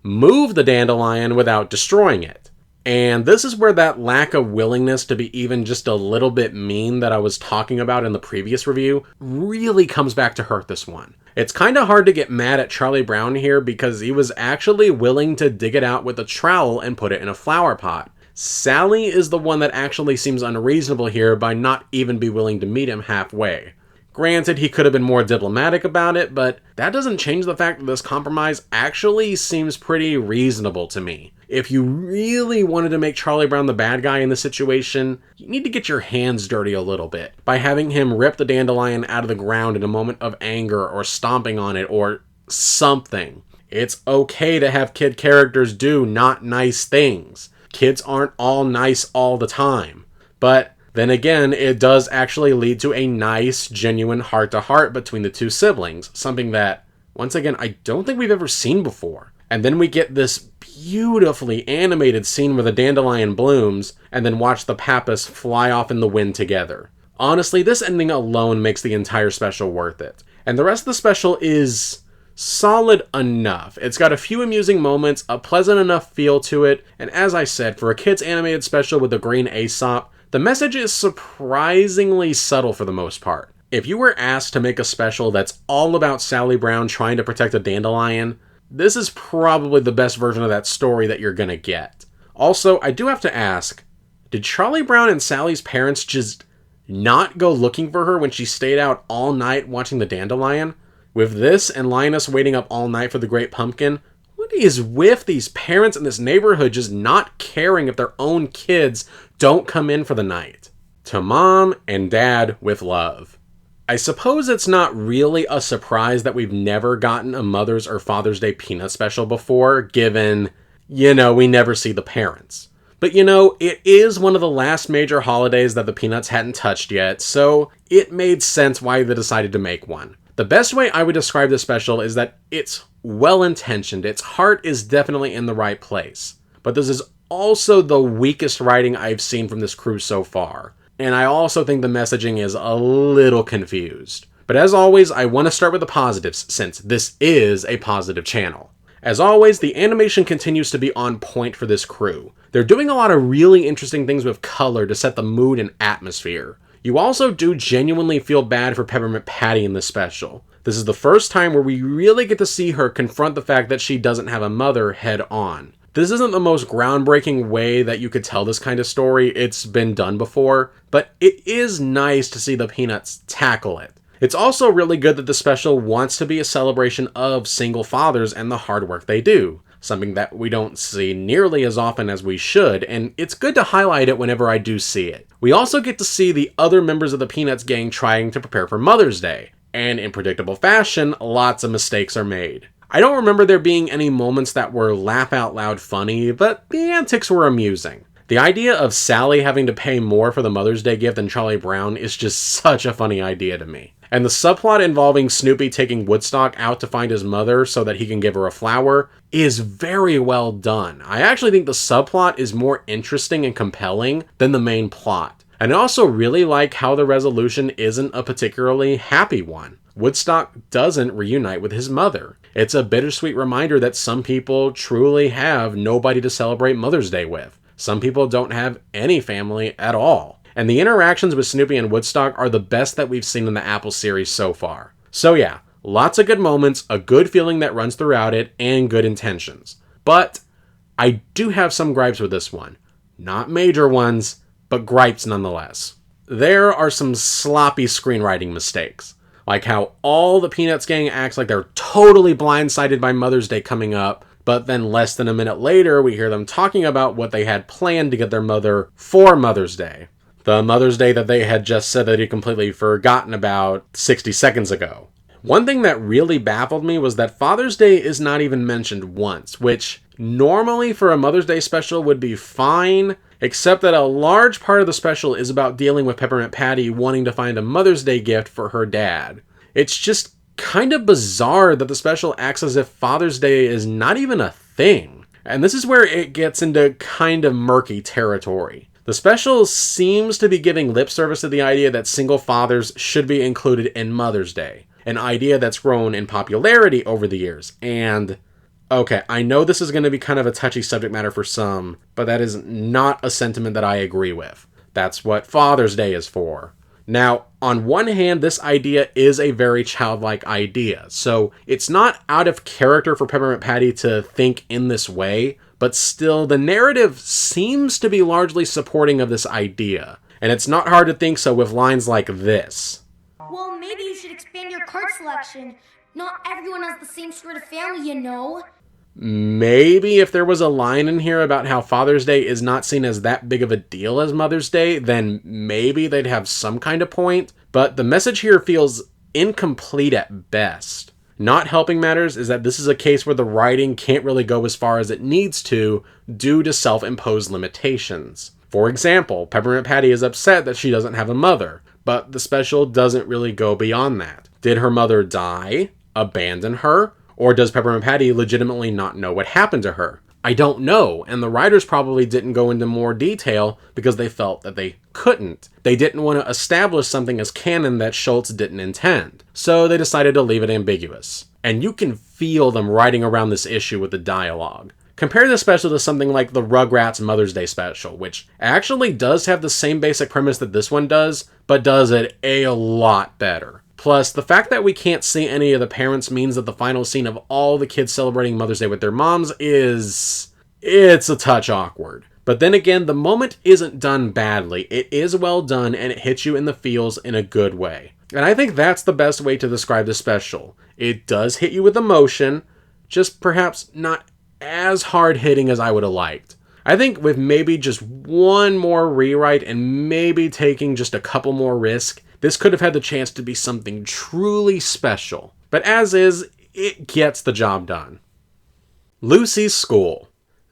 move the dandelion without destroying it. And this is where that lack of willingness to be even just a little bit mean that I was talking about in the previous review really comes back to hurt this one. It's kind of hard to get mad at Charlie Brown here because he was actually willing to dig it out with a trowel and put it in a flower pot. Sally is the one that actually seems unreasonable here by not even be willing to meet him halfway. Granted, he could have been more diplomatic about it, but that doesn't change the fact that this compromise actually seems pretty reasonable to me. If you really wanted to make Charlie Brown the bad guy in this situation, you need to get your hands dirty a little bit by having him rip the dandelion out of the ground in a moment of anger or stomping on it or something. It's okay to have kid characters do not nice things. Kids aren't all nice all the time. But then again, it does actually lead to a nice, genuine heart-to-heart between the two siblings, something that, once again, I don't think we've ever seen before. And then we get this beautifully animated scene where the dandelion blooms, and then watch the pappus fly off in the wind together. Honestly, this ending alone makes the entire special worth it. And the rest of the special is solid enough. It's got a few amusing moments, a pleasant enough feel to it, and as I said, for a kids animated special with the green Aesop, the message is surprisingly subtle for the most part. If you were asked to make a special that's all about Sally Brown trying to protect a dandelion, this is probably the best version of that story that you're gonna get. Also, I do have to ask, did Charlie Brown and Sally's parents just not go looking for her when she stayed out all night watching the dandelion? With this and Linus waiting up all night for the Great Pumpkin, what is with these parents in this neighborhood just not caring if their own kids don't come in for the night? To Mom and Dad with love. I suppose it's not really a surprise that we've never gotten a Mother's or Father's Day Peanut special before, given, we never see the parents. But it is one of the last major holidays that the Peanuts hadn't touched yet, so it made sense why they decided to make one. The best way I would describe this special is that it's well-intentioned, its heart is definitely in the right place. But this is also the weakest writing I've seen from this crew so far. And I also think the messaging is a little confused. But as always, I want to start with the positives, since this is a positive channel. As always, the animation continues to be on point for this crew. They're doing a lot of really interesting things with color to set the mood and atmosphere. You also do genuinely feel bad for Peppermint Patty in this special. This is the first time where we really get to see her confront the fact that she doesn't have a mother head on. This isn't the most groundbreaking way that you could tell this kind of story, it's been done before, but it is nice to see the Peanuts tackle it. It's also really good that the special wants to be a celebration of single fathers and the hard work they do, something that we don't see nearly as often as we should, and it's good to highlight it whenever I do see it. We also get to see the other members of the Peanuts gang trying to prepare for Mother's Day, and in predictable fashion, lots of mistakes are made. I don't remember there being any moments that were laugh-out-loud funny, but the antics were amusing. The idea of Sally having to pay more for the Mother's Day gift than Charlie Brown is just such a funny idea to me. And the subplot involving Snoopy taking Woodstock out to find his mother so that he can give her a flower is very well done. I actually think the subplot is more interesting and compelling than the main plot. And I also really like how the resolution isn't a particularly happy one. Woodstock doesn't reunite with his mother. It's a bittersweet reminder that some people truly have nobody to celebrate Mother's Day with. Some people don't have any family at all. And the interactions with Snoopy and Woodstock are the best that we've seen in the Apple series so far. So yeah, lots of good moments, a good feeling that runs throughout it, and good intentions. But I do have some gripes with this one. Not major ones, but gripes nonetheless. There are some sloppy screenwriting mistakes. Like how all the Peanuts gang acts like they're totally blindsided by Mother's Day coming up, but then less than a minute later, we hear them talking about what they had planned to get their mother for Mother's Day. The Mother's Day that they had just said that they'd completely forgotten about 60 seconds ago. One thing that really baffled me was that Father's Day is not even mentioned once, which normally for a Mother's Day special would be fine, except that a large part of the special is about dealing with Peppermint Patty wanting to find a Mother's Day gift for her dad. It's just kind of bizarre that the special acts as if Father's Day is not even a thing. And this is where it gets into kind of murky territory. The special seems to be giving lip service to the idea that single fathers should be included in Mother's Day, an idea that's grown in popularity over the years. And, okay, I know this is going to be kind of a touchy subject matter for some, but that is not a sentiment that I agree with. That's what Father's Day is for. Now, on one hand, this idea is a very childlike idea, so it's not out of character for Peppermint Patty to think in this way, but still, the narrative seems to be largely supporting of this idea, and it's not hard to think so with lines like this. Well, maybe you should expand your card selection. Not everyone has the same sort of family, you know. Maybe if there was a line in here about how Father's Day is not seen as that big of a deal as Mother's Day, then maybe they'd have some kind of point, but the message here feels incomplete at best. Not helping matters is that this is a case where the writing can't really go as far as it needs to due to self-imposed limitations. For example, Peppermint Patty is upset that she doesn't have a mother, but the special doesn't really go beyond that. Did her mother die? Abandon her? Or does Peppermint Patty legitimately not know what happened to her? I don't know, and the writers probably didn't go into more detail because they felt that they couldn't. They didn't want to establish something as canon that Schultz didn't intend, so they decided to leave it ambiguous. And you can feel them writing around this issue with the dialogue. Compare this special to something like the Rugrats Mother's Day special, which actually does have the same basic premise that this one does, but does it a lot better. Plus, the fact that we can't see any of the parents means that the final scene of all the kids celebrating Mother's Day with their moms it's a touch awkward. But then again, the moment isn't done badly. It is well done, and it hits you in the feels in a good way. And I think that's the best way to describe the special. It does hit you with emotion, just perhaps not as hard-hitting as I would have liked. I think with maybe just one more rewrite and maybe taking just a couple more risks, this could have had the chance to be something truly special. But as is, it gets the job done. Lucy's School.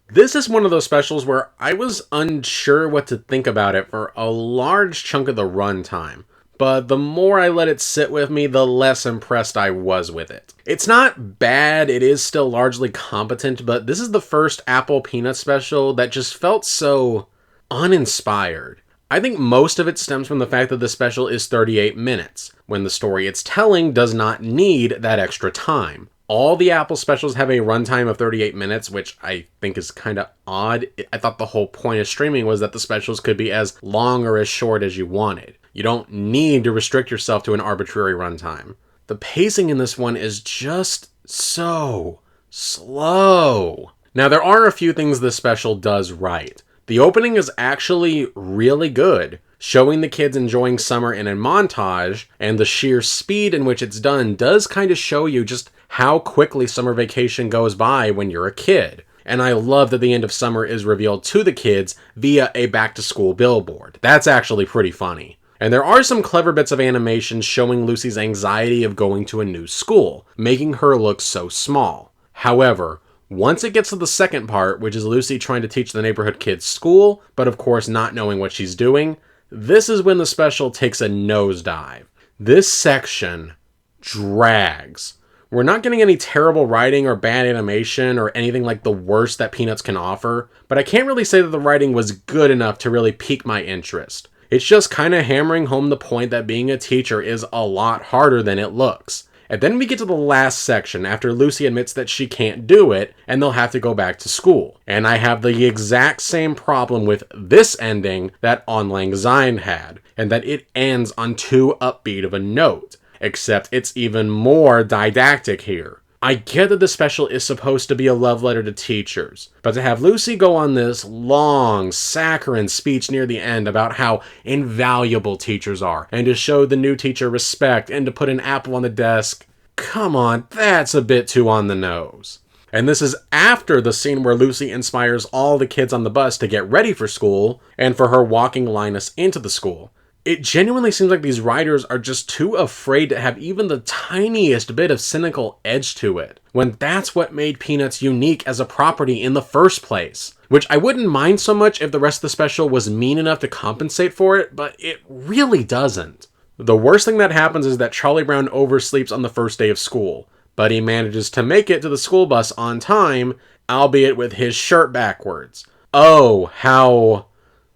This is one of those specials where I was unsure what to think about it for a large chunk of the runtime. But the more I let it sit with me, the less impressed I was with it. It's not bad, it is still largely competent, but this is the first Apple Peanut special that just felt so uninspired. I think most of it stems from the fact that the special is 38 minutes, when the story it's telling does not need that extra time. All the Apple specials have a runtime of 38 minutes, which I think is kind of odd. I thought the whole point of streaming was that the specials could be as long or as short as you wanted. You don't need to restrict yourself to an arbitrary runtime. The pacing in this one is just so slow. Now, there are a few things this special does right. The opening is actually really good, showing the kids enjoying summer in a montage, and the sheer speed in which it's done does kind of show you just how quickly summer vacation goes by when you're a kid. And I love that the end of summer is revealed to the kids via a back-to-school billboard. That's actually pretty funny. And there are some clever bits of animation showing Lucy's anxiety of going to a new school, making her look so small. However, once it gets to the second part, which is Lucy trying to teach the neighborhood kids school, but of course not knowing what she's doing, this is when the special takes a nosedive. This section drags. We're not getting any terrible writing or bad animation or anything like the worst that Peanuts can offer, but I can't really say that the writing was good enough to really pique my interest. It's just kind of hammering home the point that being a teacher is a lot harder than it looks. And then we get to the last section after Lucy admits that she can't do it and they'll have to go back to school. And I have the exact same problem with this ending that Auld Lang Syne had, and that it ends on too upbeat of a note, except it's even more didactic here. I get that the special is supposed to be a love letter to teachers, but to have Lucy go on this long, saccharine speech near the end about how invaluable teachers are, and to show the new teacher respect, and to put an apple on the desk, come on, that's a bit too on the nose. And this is after the scene where Lucy inspires all the kids on the bus to get ready for school, and for her walking Linus into the school. It genuinely seems like these writers are just too afraid to have even the tiniest bit of cynical edge to it, when that's what made Peanuts unique as a property in the first place. Which I wouldn't mind so much if the rest of the special was mean enough to compensate for it, but it really doesn't. The worst thing that happens is that Charlie Brown oversleeps on the first day of school, but he manages to make it to the school bus on time, albeit with his shirt backwards. Oh, how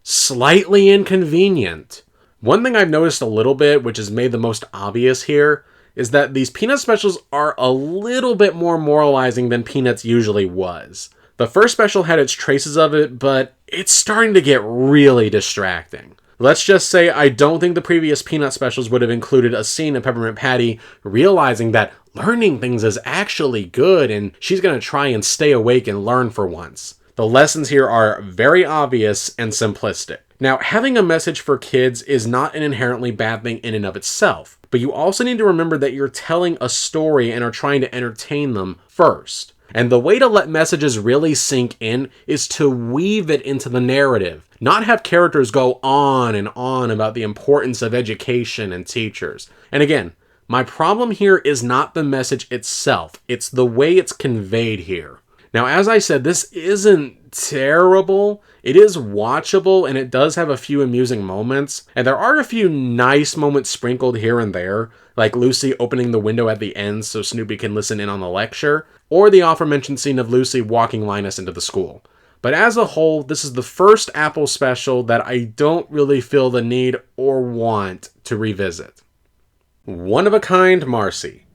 slightly inconvenient. One thing I've noticed a little bit, which is made the most obvious here, is that these Peanuts specials are a little bit more moralizing than Peanuts usually was. The first special had its traces of it, but it's starting to get really distracting. Let's just say I don't think the previous Peanut specials would have included a scene of Peppermint Patty realizing that learning things is actually good and she's going to try and stay awake and learn for once. The lessons here are very obvious and simplistic. Now, having a message for kids is not an inherently bad thing in and of itself, but you also need to remember that you're telling a story and are trying to entertain them first. And the way to let messages really sink in is to weave it into the narrative, not have characters go on and on about the importance of education and teachers. And again, my problem here is not the message itself, it's the way it's conveyed here. Now, as I said, this isn't terrible. It is watchable, and it does have a few amusing moments. And there are a few nice moments sprinkled here and there, like Lucy opening the window at the end so Snoopy can listen in on the lecture, or the aforementioned scene of Lucy walking Linus into the school. But as a whole, this is the first Apple special that I don't really feel the need or want to revisit. One of a Kind Marcy.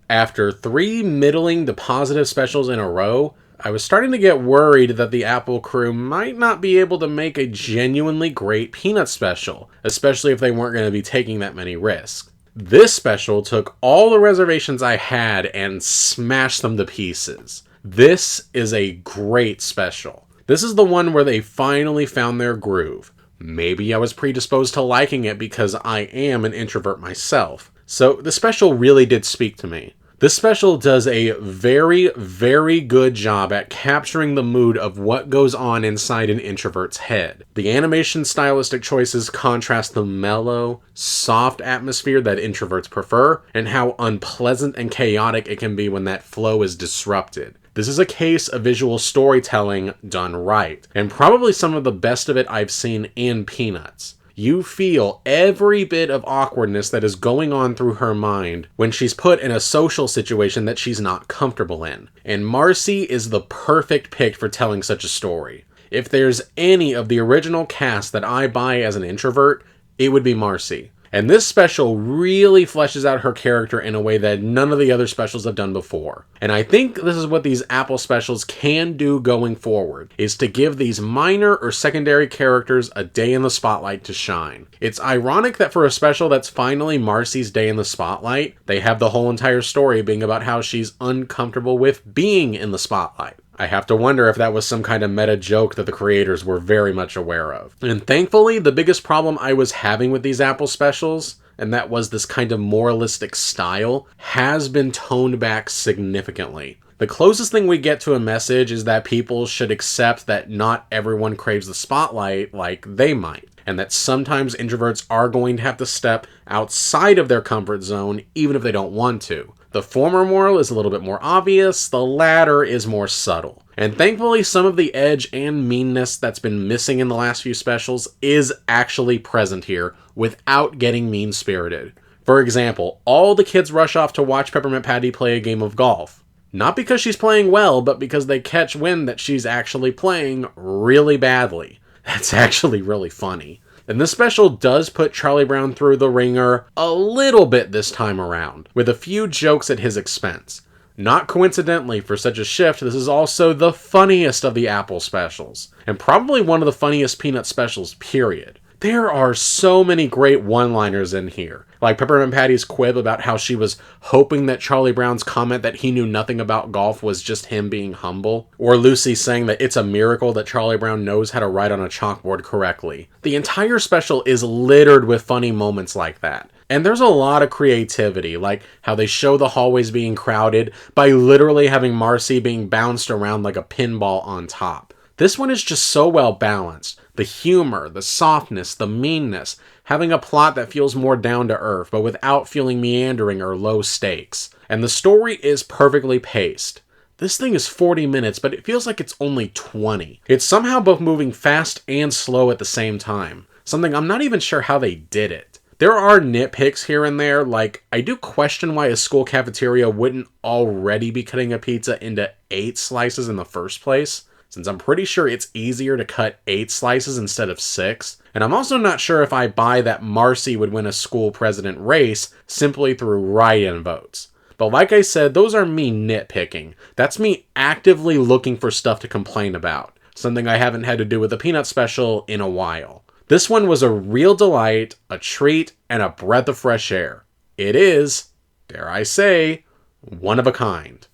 After 3 middling to positive specials in a row, I was starting to get worried that the Apple crew might not be able to make a genuinely great Peanut special, especially if they weren't going to be taking that many risks. This special took all the reservations I had and smashed them to pieces. This is a great special. This is the one where they finally found their groove. Maybe I was predisposed to liking it because I am an introvert myself. So the special really did speak to me. This special does a very, very good job at capturing the mood of what goes on inside an introvert's head. The animation stylistic choices contrast the mellow, soft atmosphere that introverts prefer, and how unpleasant and chaotic it can be when that flow is disrupted. This is a case of visual storytelling done right, and probably some of the best of it I've seen in Peanuts. You feel every bit of awkwardness that is going on through her mind when she's put in a social situation that she's not comfortable in. And Marcy is the perfect pick for telling such a story. If there's any of the original cast that I buy as an introvert, it would be Marcy. And this special really fleshes out her character in a way that none of the other specials have done before. And I think this is what these Apple specials can do going forward, is to give these minor or secondary characters a day in the spotlight to shine. It's ironic that for a special that's finally Marcy's day in the spotlight, they have the whole entire story being about how she's uncomfortable with being in the spotlight. I have to wonder if that was some kind of meta joke that the creators were very much aware of. And thankfully, the biggest problem I was having with these Apple specials, and that was this kind of moralistic style, has been toned back significantly. The closest thing we get to a message is that people should accept that not everyone craves the spotlight like they might, and that sometimes introverts are going to have to step outside of their comfort zone even if they don't want to. The former moral is a little bit more obvious, the latter is more subtle. And thankfully, some of the edge and meanness that's been missing in the last few specials is actually present here without getting mean-spirited. For example, all the kids rush off to watch Peppermint Patty play a game of golf. Not because she's playing well, but because they catch wind that she's actually playing really badly. That's actually really funny. And this special does put Charlie Brown through the ringer a little bit this time around, with a few jokes at his expense. Not coincidentally, for such a shift, this is also the funniest of the Apple specials, and probably one of the funniest Peanut specials, period. There are so many great one-liners in here, like Peppermint Patty's quip about how she was hoping that Charlie Brown's comment that he knew nothing about golf was just him being humble, or Lucy saying that it's a miracle that Charlie Brown knows how to write on a chalkboard correctly. The entire special is littered with funny moments like that. And there's a lot of creativity, like how they show the hallways being crowded by literally having Marcy being bounced around like a pinball on top. This one is just so well balanced. The humor, the softness, the meanness, having a plot that feels more down to earth, but without feeling meandering or low stakes. And the story is perfectly paced. This thing is 40 minutes, but it feels like it's only 20. It's somehow both moving fast and slow at the same time. Something I'm not even sure how they did it. There are nitpicks here and there, like I do question why a school cafeteria wouldn't already be cutting a pizza into 8 slices in the first place, since I'm pretty sure it's easier to cut 8 slices instead of 6. And I'm also not sure if I buy that Marcy would win a school president race simply through write-in votes. But like I said, those are me nitpicking. That's me actively looking for stuff to complain about, something I haven't had to do with the Peanut special in a while. This one was a real delight, a treat, and a breath of fresh air. It is, dare I say, one of a kind.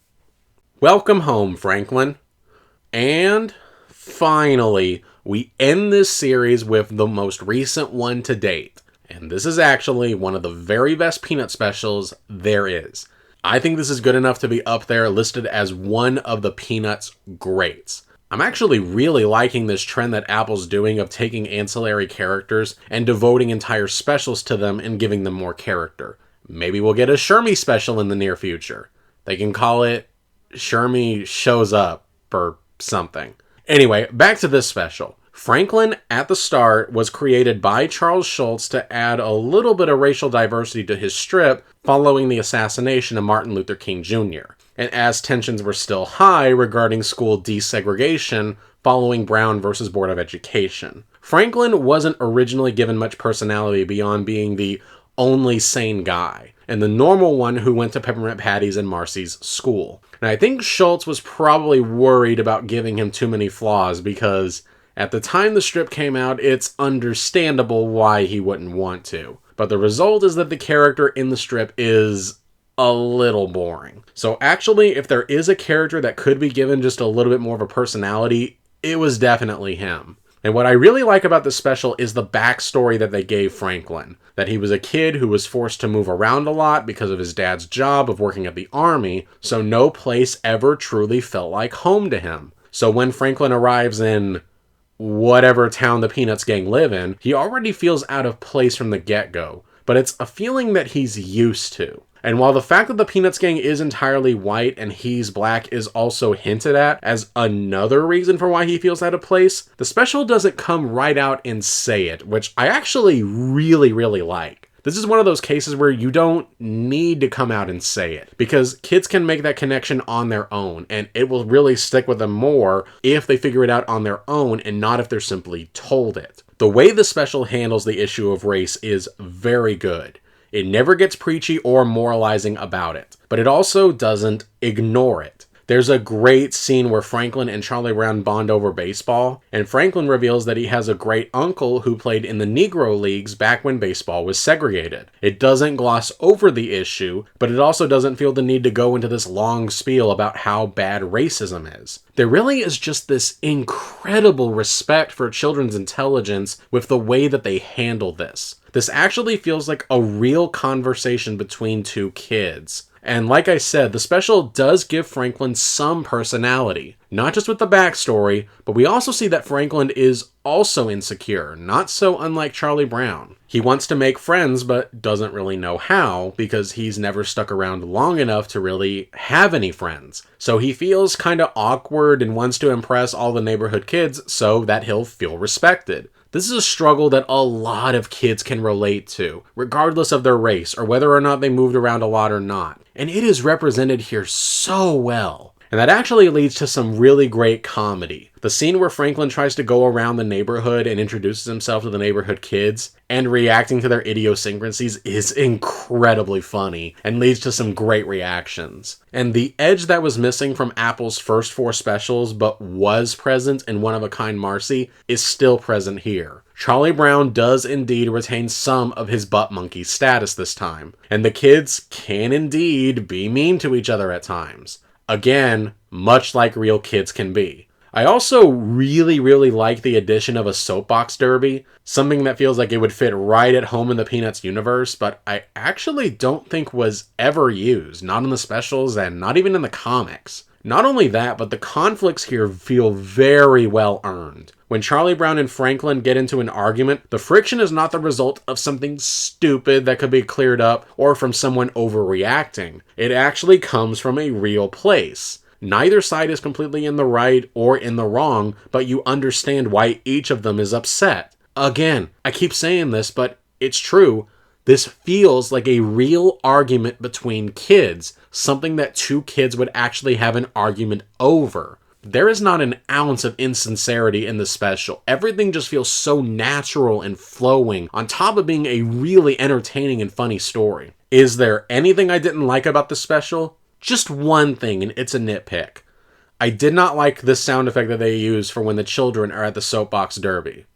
Welcome home, Franklin. And finally, we end this series with the most recent one to date. And this is actually one of the very best Peanut specials there is. I think this is good enough to be up there listed as one of the Peanuts greats. I'm actually really liking this trend that Apple's doing of taking ancillary characters and devoting entire specials to them and giving them more character. Maybe we'll get a Shermie special in the near future. They can call it Shermie Shows Up or something. Anyway, back to this special. Franklin, at the start, was created by Charles Schulz to add a little bit of racial diversity to his strip following the assassination of Martin Luther King Jr., and as tensions were still high regarding school desegregation following Brown versus Board of Education. Franklin wasn't originally given much personality beyond being the only sane guy, and the normal one who went to Peppermint Patty's and Marcy's school. And I think Schulz was probably worried about giving him too many flaws because at the time the strip came out, it's understandable why he wouldn't want to. But the result is that the character in the strip is a little boring. So actually, if there is a character that could be given just a little bit more of a personality, it was definitely him. And what I really like about this special is the backstory that they gave Franklin. That he was a kid who was forced to move around a lot because of his dad's job of working at the army, so no place ever truly felt like home to him. So when Franklin arrives in whatever town the Peanuts gang live in, he already feels out of place from the get-go. But it's a feeling that he's used to. And while the fact that the Peanuts gang is entirely white and he's black is also hinted at as another reason for why he feels out of place, the special doesn't come right out and say it, which I actually really, really like. This is one of those cases where you don't need to come out and say it, because kids can make that connection on their own, and it will really stick with them more if they figure it out on their own and not if they're simply told it. The way the special handles the issue of race is very good. It never gets preachy or moralizing about it, but it also doesn't ignore it. There's a great scene where Franklin and Charlie Brown bond over baseball, and Franklin reveals that he has a great uncle who played in the Negro Leagues back when baseball was segregated. It doesn't gloss over the issue, but it also doesn't feel the need to go into this long spiel about how bad racism is. There really is just this incredible respect for children's intelligence with the way that they handle this. This actually feels like a real conversation between two kids. And like I said, the special does give Franklin some personality. Not just with the backstory, but we also see that Franklin is also insecure, not so unlike Charlie Brown. He wants to make friends, but doesn't really know how, because he's never stuck around long enough to really have any friends. So he feels kinda awkward and wants to impress all the neighborhood kids so that he'll feel respected. This is a struggle that a lot of kids can relate to, regardless of their race or whether or not they moved around a lot or not. And it is represented here so well. And that actually leads to some really great comedy. The scene where Franklin tries to go around the neighborhood and introduces himself to the neighborhood kids and reacting to their idiosyncrasies is incredibly funny and leads to some great reactions. And the edge that was missing from Apple's first 4 specials but was present in One of a Kind Marcy is still present here. Charlie Brown does indeed retain some of his butt monkey status this time, and the kids can indeed be mean to each other at times. Again, much like real kids can be. I also really like the addition of a soapbox derby, something that feels like it would fit right at home in the Peanuts universe, but I actually don't think was ever used, not in the specials and not even in the comics. Not only that, but the conflicts here feel very well earned. When Charlie Brown and Franklin get into an argument, the friction is not the result of something stupid that could be cleared up or from someone overreacting. It actually comes from a real place. Neither side is completely in the right or in the wrong, but you understand why each of them is upset. Again, I keep saying this, but it's true. This feels like a real argument between kids, something that two kids would actually have an argument over. There is not an ounce of insincerity in the special. Everything just feels so natural and flowing, on top of being a really entertaining and funny story. Is there anything I didn't like about the special? Just one thing, and it's a nitpick. I did not like this sound effect that they use for when the children are at the soapbox derby.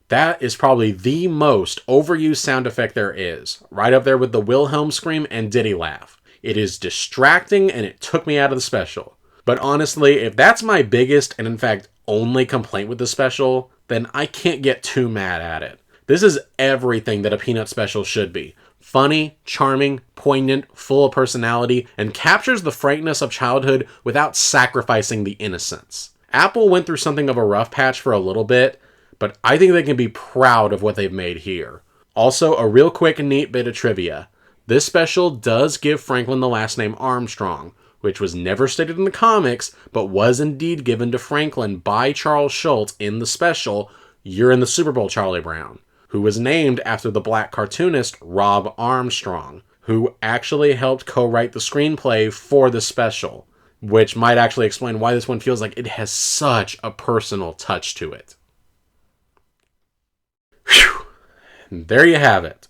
That is probably the most overused sound effect there is, right up there with the Wilhelm scream and Diddy laugh. It is distracting and it took me out of the special. But honestly, if that's my biggest and in fact only complaint with the special, then I can't get too mad at it. This is everything that a Peanut special should be. Funny, charming, poignant, full of personality, and captures the frankness of childhood without sacrificing the innocence. Apple went through something of a rough patch for a little bit, but I think they can be proud of what they've made here. Also, a real quick and neat bit of trivia. This special does give Franklin the last name Armstrong, which was never stated in the comics, but was indeed given to Franklin by Charles Schulz in the special, You're in the Super Bowl, Charlie Brown, who was named after the black cartoonist Rob Armstrong, who actually helped co-write the screenplay for the special, which might actually explain why this one feels like it has such a personal touch to it. Whew. There you have it.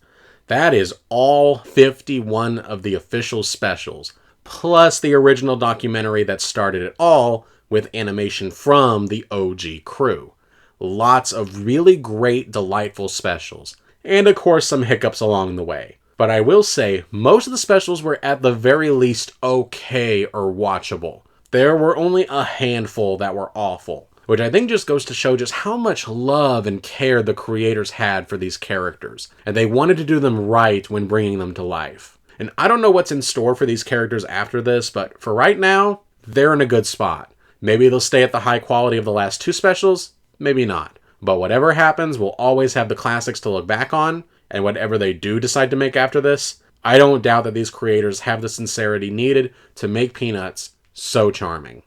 That is all 51 of the official specials, plus the original documentary that started it all with animation from the OG crew. Lots of really great, delightful specials, and of course some hiccups along the way. But I will say, most of the specials were at the very least okay or watchable. There were only a handful that were awful, which I think just goes to show just how much love and care the creators had for these characters, and they wanted to do them right when bringing them to life. And I don't know what's in store for these characters after this, but for right now, they're in a good spot. Maybe they'll stay at the high quality of the last two specials, maybe not. But whatever happens, we'll always have the classics to look back on, and whatever they do decide to make after this, I don't doubt that these creators have the sincerity needed to make Peanuts so charming.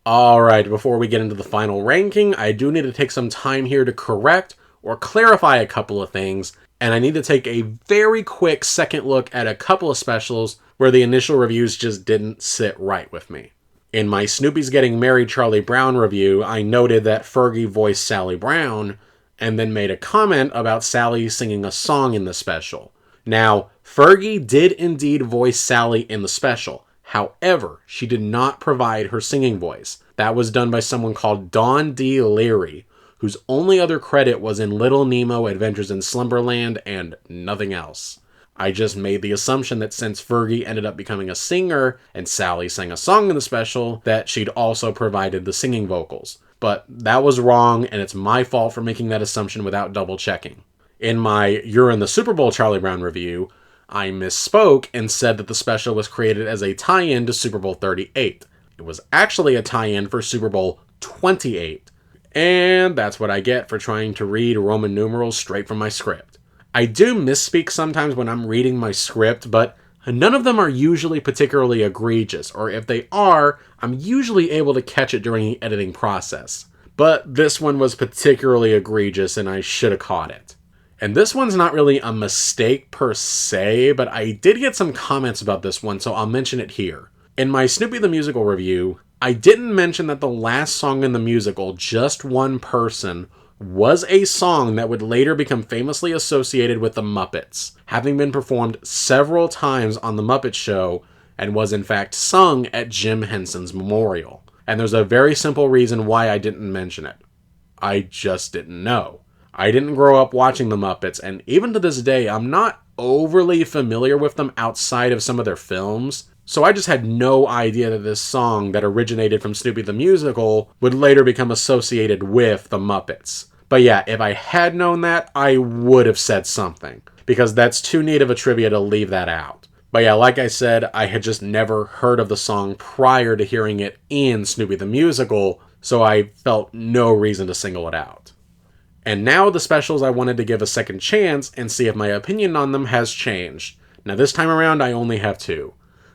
Alright, before we get into the final ranking, I do need to take some time here to correct or clarify a couple of things, and I need to take a very quick second look at a couple of specials where the initial reviews just didn't sit right with me. In my Snoopy's Getting Married Charlie Brown review, I noted that Fergie voiced Sally Brown, and then made a comment about Sally singing a song in the special. Now, Fergie did indeed voice Sally in the special. However, she did not provide her singing voice. That was done by someone called Dawn D. Leary, whose only other credit was in Little Nemo Adventures in Slumberland and nothing else. I just made the assumption that since Fergie ended up becoming a singer and Sally sang a song in the special, that she'd also provided the singing vocals. But that was wrong, and it's my fault for making that assumption without double checking. In my You're in the Super Bowl Charlie Brown review, I misspoke and said that the special was created as a tie-in to Super Bowl 38. It was actually a tie-in for Super Bowl 28. And that's what I get for trying to read Roman numerals straight from my script. I do misspeak sometimes when I'm reading my script, but none of them are usually particularly egregious, or if they are, I'm usually able to catch it during the editing process. But this one was particularly egregious and I should have caught it. And this one's not really a mistake per se, but I did get some comments about this one, so I'll mention it here. In my Snoopy the Musical review, I didn't mention that the last song in the musical, Just One Person, was a song that would later become famously associated with the Muppets, having been performed several times on The Muppet Show, and was in fact sung at Jim Henson's memorial. And there's a very simple reason why I didn't mention it. I just didn't know. I didn't grow up watching the Muppets, and even to this day, I'm not overly familiar with them outside of some of their films, so I just had no idea that this song that originated from Snoopy the Musical would later become associated with the Muppets. But yeah, if I had known that, I would have said something, because that's too neat of a trivia to leave that out. But yeah, like I said, I had just never heard of the song prior to hearing it in Snoopy the Musical, so I felt no reason to single it out. And now the specials I wanted to give a second chance and see if my opinion on them has changed. Now this time around I only have two.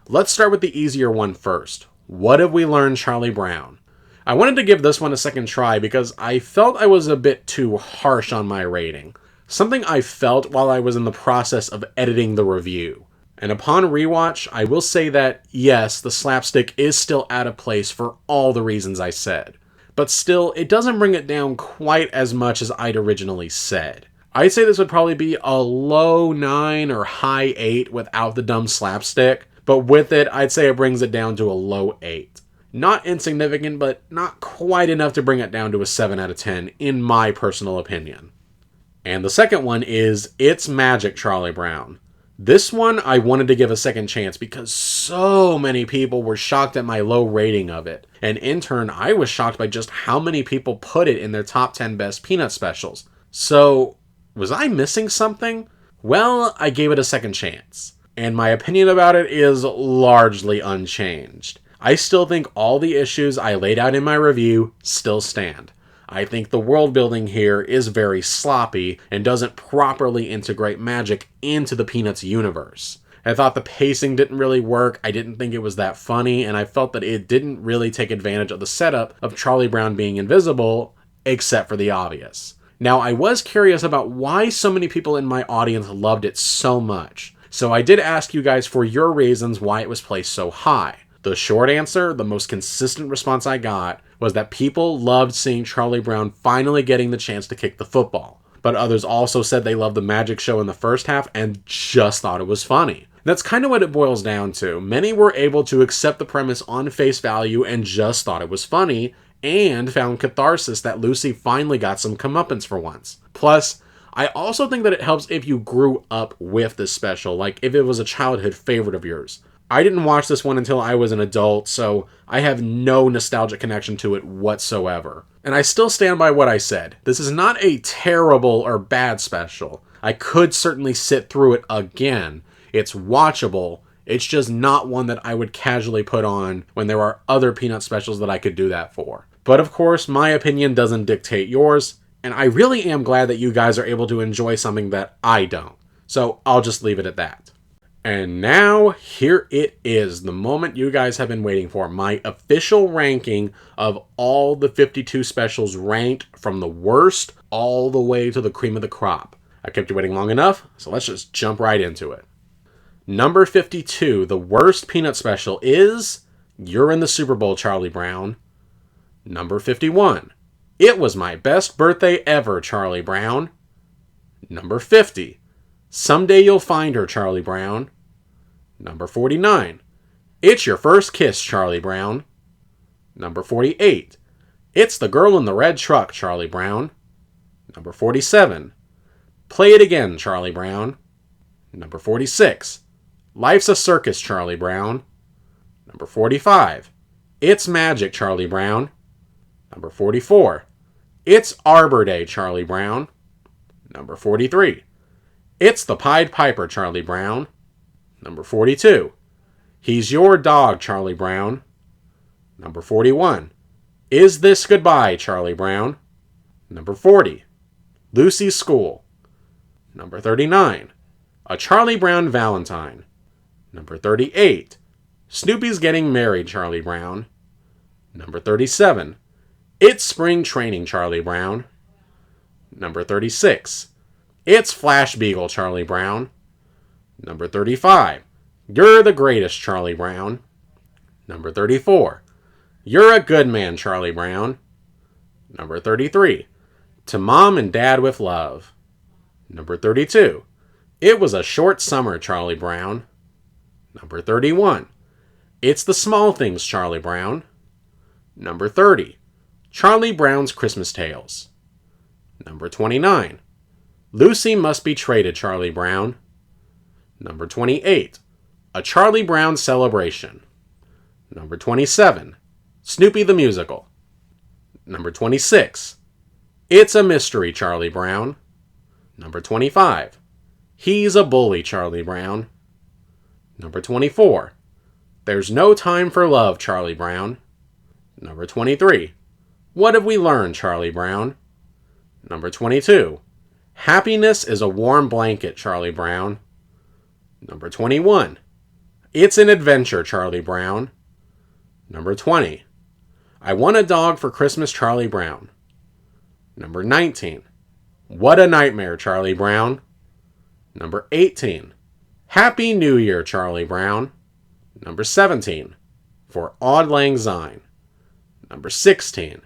Let's start with the easier one first. What have we learned, Charlie Brown? I wanted to give this one a second try because I felt I was a bit too harsh on my rating. Something I felt while I was in the process of editing the review. And upon rewatch, I will say that, yes, the slapstick is still out of place for all the reasons I said. But still, it doesn't bring it down quite as much as I'd originally said. I'd say this would probably be a low 9 or high 8 without the dumb slapstick, but with it, I'd say it brings it down to a low 8. Not insignificant, but not quite enough to bring it down to a 7 out of 10, in my personal opinion. And the second one is It's Magic, Charlie Brown. This one I wanted to give a second chance because so many people were shocked at my low rating of it. And in turn, I was shocked by just how many people put it in their top 10 best Peanut specials. So, was I missing something? Well, I gave it a second chance. And my opinion about it is largely unchanged. I still think all the issues I laid out in my review still stand. I think the world building here is very sloppy and doesn't properly integrate magic into the Peanuts universe. I thought the pacing didn't really work, I didn't think it was that funny, and I felt that it didn't really take advantage of the setup of Charlie Brown being invisible, except for the obvious. Now, I was curious about why so many people in my audience loved it so much, so I did ask you guys for your reasons why it was placed so high. The short answer, the most consistent response I got, was that people loved seeing Charlie Brown finally getting the chance to kick the football. But others also said they loved the magic show in the first half and just thought it was funny. That's kind of what it boils down to. Many were able to accept the premise on face value and just thought it was funny, and found catharsis that Lucy finally got some comeuppance for once. Plus, I also think that it helps if you grew up with this special, like if it was a childhood favorite of yours. I didn't watch this one until I was an adult, so I have no nostalgic connection to it whatsoever. And I still stand by what I said. This is not a terrible or bad special. I could certainly sit through it again. It's watchable. It's just not one that I would casually put on when there are other Peanut specials that I could do that for. But of course, my opinion doesn't dictate yours, and I really am glad that you guys are able to enjoy something that I don't. So I'll just leave it at that. And now, here it is, the moment you guys have been waiting for, my official ranking of all the 52 specials ranked from the worst all the way to the cream of the crop. I kept you waiting long enough, so let's just jump right into it. Number 52, the worst Peanut special is You're in the Super Bowl, Charlie Brown. Number 51, It Was My Best Birthday Ever, Charlie Brown. Number 50, Someday You'll Find Her, Charlie Brown. Number 49, It's Your First Kiss, Charlie Brown. Number 48, It's the Girl in the Red Truck, Charlie Brown. Number 47, Play It Again, Charlie Brown. Number 46, Life's a Circus, Charlie Brown. Number 45, It's Magic, Charlie Brown. Number 44, It's Arbor Day, Charlie Brown. Number 43, It's the Pied Piper, Charlie Brown. Number 42, He's Your Dog, Charlie Brown. Number 41, Is This Goodbye, Charlie Brown. Number 40, Lucy's School. Number 39, A Charlie Brown Valentine. Number 38, Snoopy's Getting Married, Charlie Brown. Number 37, It's Spring Training, Charlie Brown. Number 36, It's Flash Beagle, Charlie Brown. Number 35, You're the Greatest, Charlie Brown. Number 34, You're a Good Man, Charlie Brown. Number 33, To Mom and Dad with Love. Number 32, It Was a Short Summer, Charlie Brown. Number 31, It's the Small Things, Charlie Brown. Number 30, Charlie Brown's Christmas Tales. Number 29, Lucy Must Be Traded, Charlie Brown. Number 28, A Charlie Brown Celebration. Number 27, Snoopy the Musical. Number 26, It's a Mystery, Charlie Brown. Number 25, He's a Bully, Charlie Brown. Number 24. There's no time for love, Charlie Brown. Number 23. What have we learned, Charlie Brown? Number 22. Happiness is a warm blanket, Charlie Brown. Number 21. It's an adventure, Charlie Brown. Number 20. I want a dog for Christmas, Charlie Brown. Number 19. What a nightmare, Charlie Brown. Number 18. Happy New Year, Charlie Brown. Number 17. For Auld Lang Syne. Number 16.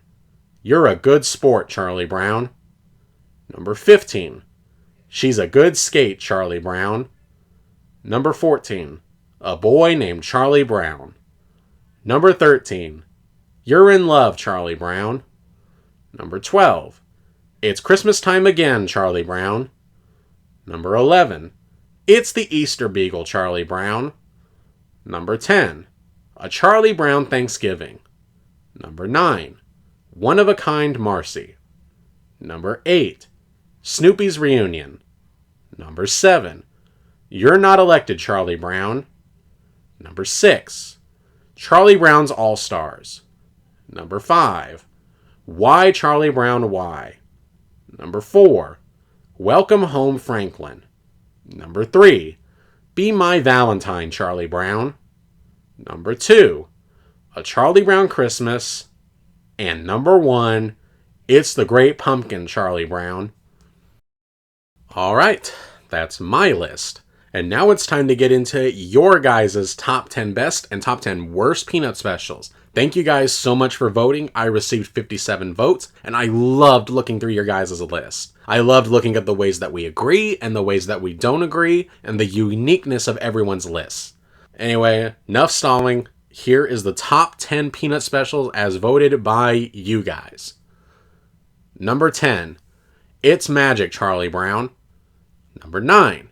You're a good sport, Charlie Brown. Number 15. She's a good skate, Charlie Brown. Number 14. A boy named Charlie Brown. Number 13. You're in love, Charlie Brown. Number 12. It's Christmas time again, Charlie Brown. Number 11. It's the Easter Beagle, Charlie Brown. Number 10. A Charlie Brown Thanksgiving. Number 9. One of a Kind Marcy. Number 8. Snoopy's Reunion. Number 7. You're Not Elected, Charlie Brown. Number 6. Charlie Brown's All-Stars. Number 5. Why Charlie Brown Why? Number 4. Welcome Home Franklin. Number 3. Be My Valentine, Charlie Brown. Number 2. A Charlie Brown Christmas. And number 1. It's the Great Pumpkin, Charlie Brown. Alright, that's my list. And now it's time to get into your guys' top 10 best and top 10 worst Peanut specials. Thank you guys so much for voting. I received 57 votes, and I loved looking through your guys' list. I loved looking at the ways that we agree and the ways that we don't agree, and the uniqueness of everyone's lists. Anyway, enough stalling. Here is the top 10 Peanut specials as voted by you guys. Number 10. It's Magic, Charlie Brown. Number 9.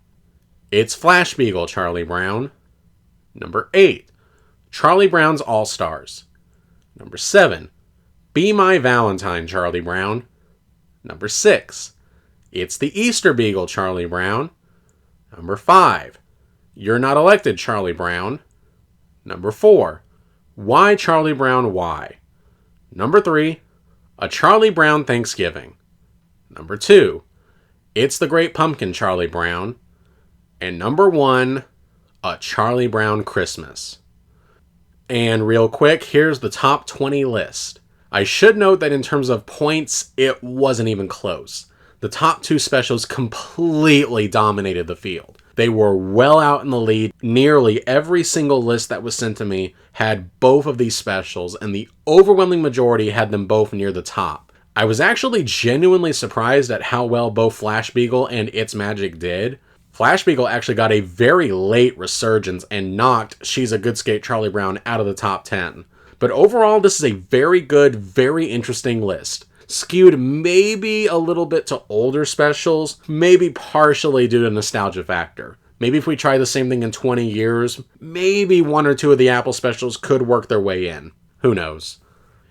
It's Flash Beagle, Charlie Brown. Number 8. Charlie Brown's All-Stars. Number 7. Be My Valentine, Charlie Brown. Number 6. It's the Easter Beagle, Charlie Brown. Number 5. You're Not Elected, Charlie Brown. Number 4. Why Charlie Brown Why? Number 3. A Charlie Brown Thanksgiving. Number 2. It's the Great Pumpkin, Charlie Brown. And number 1, A Charlie Brown Christmas. And real quick, here's the top 20 list. I should note that in terms of points, it wasn't even close. The top 2 specials completely dominated the field. They were well out in the lead. Nearly every single list that was sent to me had both of these specials, and the overwhelming majority had them both near the top. I was actually genuinely surprised at how well both Flash Beagle and It's Magic did. Flash Beagle actually got a very late resurgence and knocked She's a Good Skate Charlie Brown out of the top 10. But overall, this is a very good, very interesting list. Skewed maybe a little bit to older specials, maybe partially due to nostalgia factor. Maybe if we try the same thing in 20 years, maybe 1 or 2 of the Apple specials could work their way in. Who knows?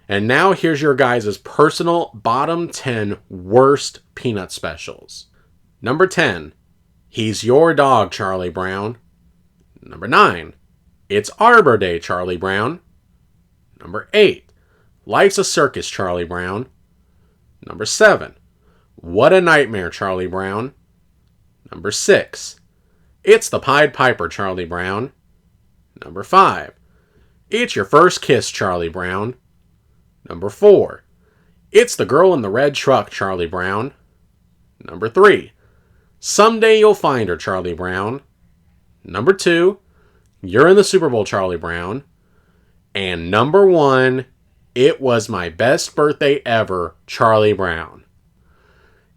And now here's your guys' personal bottom 10 worst Peanut specials. Number 10. He's Your Dog, Charlie Brown. Number 9. It's Arbor Day, Charlie Brown. Number 8. Life's a Circus, Charlie Brown. Number 7. What a Nightmare, Charlie Brown. Number 6. It's the Pied Piper, Charlie Brown. Number 5. It's Your First Kiss, Charlie Brown. Number 4. It's the Girl in the Red Truck, Charlie Brown. Number 3. Someday You'll Find Her, Charlie Brown. Number 2. You're in the Super Bowl, Charlie Brown. And number 1. It Was My Best Birthday Ever, Charlie Brown.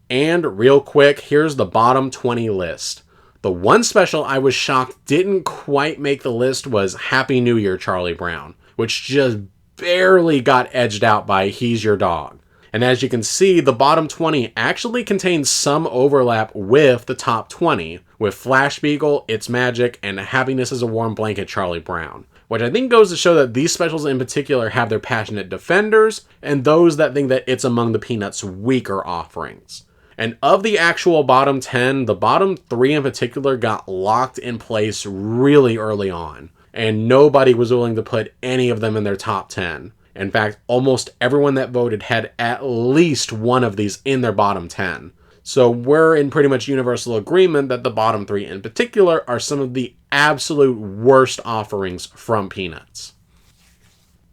And real quick, here's the bottom 20 list. The one special I was shocked didn't quite make the list was Happy New Year, Charlie Brown, which just barely got edged out by He's Your Dog. And as you can see, the bottom 20 actually contains some overlap with the top 20, with Flash Beagle, It's Magic, and Happiness is a Warm Blanket, Charlie Brown. Which I think goes to show that these specials in particular have their passionate defenders, and those that think that it's among the Peanuts' weaker offerings. And of the actual bottom 10, the bottom 3 in particular got locked in place really early on. And nobody was willing to put any of them in their top 10. In fact, almost everyone that voted had at least one of these in their bottom 10. So we're in pretty much universal agreement that the bottom 3 in particular are some of the absolute worst offerings from Peanuts.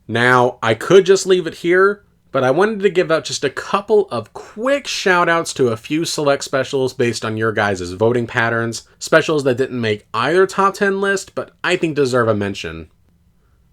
Now, I could just leave it here, but I wanted to give out just a couple of quick shout-outs to a few select specials based on your guys' voting patterns. Specials that didn't make either top 10 list, but I think deserve a mention.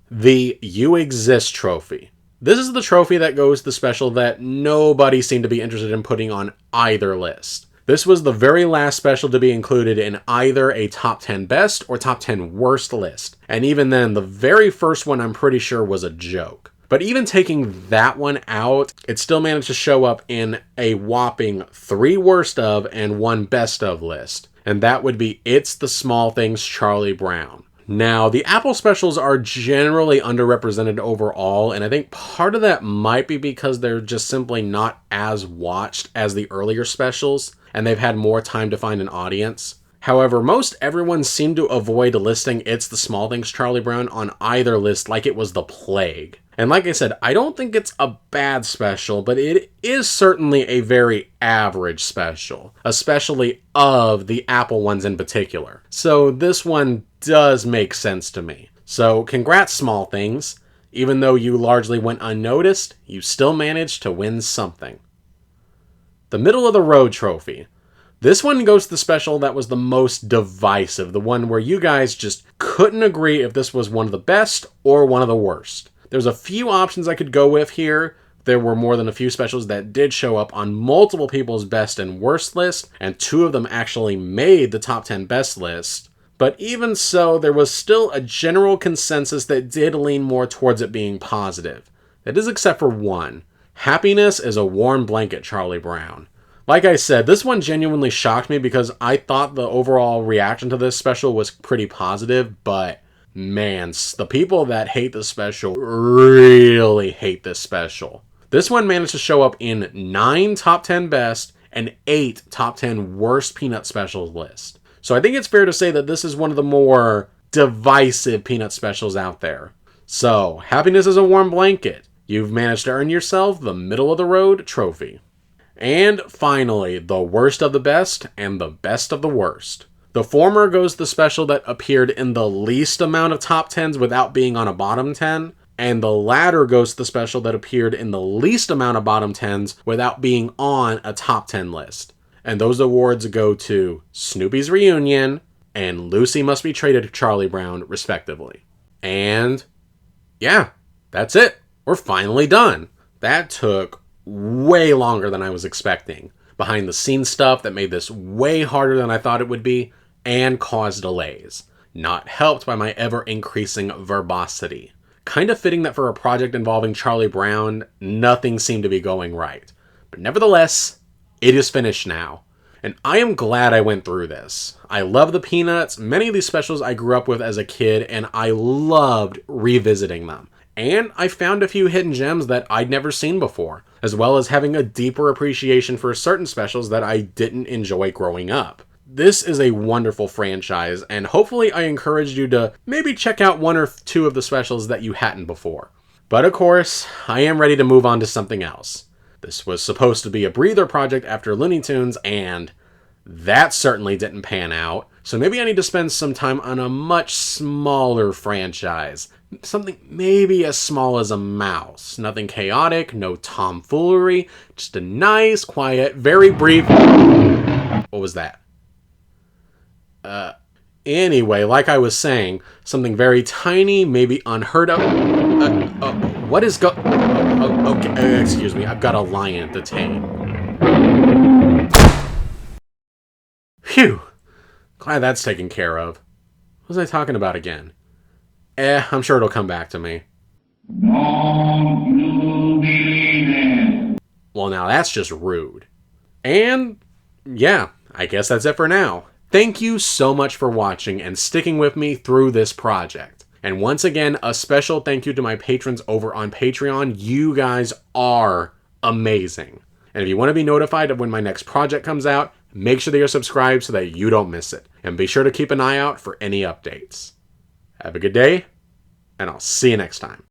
The You Exist trophy. This is the trophy that goes to the special that nobody seemed to be interested in putting on either list. This was the very last special to be included in either a top 10 best or top 10 worst list. And even then, the very first one I'm pretty sure was a joke. But even taking that one out, it still managed to show up in a whopping 3 worst of and 1 best of list. And that would be It's the Small Things Charlie Brown. Now, the Apple specials are generally underrepresented overall, and I think part of that might be because they're just simply not as watched as the earlier specials, and they've had more time to find an audience. However, most everyone seemed to avoid listing It's the Small Things Charlie Brown on either list like it was the plague. And like I said, I don't think it's a bad special, but it is certainly a very average special, especially of the Apple ones in particular. So this one does make sense to me. So congrats, Small Things. Even though you largely went unnoticed, you still managed to win something. The Middle of the Road trophy. This one goes to the special that was the most divisive, the one where you guys just couldn't agree if this was one of the best or one of the worst. There's a few options I could go with here. There were more than a few specials that did show up on multiple people's best and worst list, and 2 of them actually made the top 10 best list. But even so, there was still a general consensus that did lean more towards it being positive. That is except for one. Happiness is a Warm Blanket, Charlie Brown. Like I said, this one genuinely shocked me because I thought the overall reaction to this special was pretty positive, but man, the people that hate this special really hate this special. This one managed to show up in 9 top 10 best and 8 top 10 worst Peanut specials list. So I think it's fair to say that this is one of the more divisive Peanut specials out there. So, Happiness is a Warm Blanket. You've managed to earn yourself the Middle of the Road trophy. And finally, the worst of the best and the best of the worst. The former goes to the special that appeared in the least amount of top 10s without being on a bottom 10, and the latter goes to the special that appeared in the least amount of bottom 10s without being on a top 10 list. And those awards go to Snoopy's Reunion and Lucy Must Be Traded to Charlie Brown, respectively. And yeah, that's it. We're finally done. That took way longer than I was expecting. Behind the scenes stuff that made this way harder than I thought it would be, and caused delays. Not helped by my ever-increasing verbosity. Kind of fitting that for a project involving Charlie Brown, nothing seemed to be going right. But nevertheless, it is finished now. And I am glad I went through this. I love the Peanuts, many of these specials I grew up with as a kid, and I loved revisiting them. And I found a few hidden gems that I'd never seen before, as well as having a deeper appreciation for certain specials that I didn't enjoy growing up. This is a wonderful franchise, and hopefully I encouraged you to maybe check out 1 or 2 of the specials that you hadn't before. But of course, I am ready to move on to something else. This was supposed to be a breather project after Looney Tunes, and that certainly didn't pan out. So maybe I need to spend some time on a much smaller franchise. Something maybe as small as a mouse. Nothing chaotic, no tomfoolery, just a nice, quiet, very brief... What was that? Anyway, like I was saying, something very tiny, maybe unheard of... what is okay, excuse me, I've got a lion to tame. Phew! Glad that's taken care of. What was I talking about again? I'm sure it'll come back to me. Well, now that's just rude. And, yeah, I guess that's it for now. Thank you so much for watching and sticking with me through this project. And once again, a special thank you to my patrons over on Patreon. You guys are amazing. And if you want to be notified of when my next project comes out, make sure that you're subscribed so that you don't miss it. And be sure to keep an eye out for any updates. Have a good day, and I'll see you next time.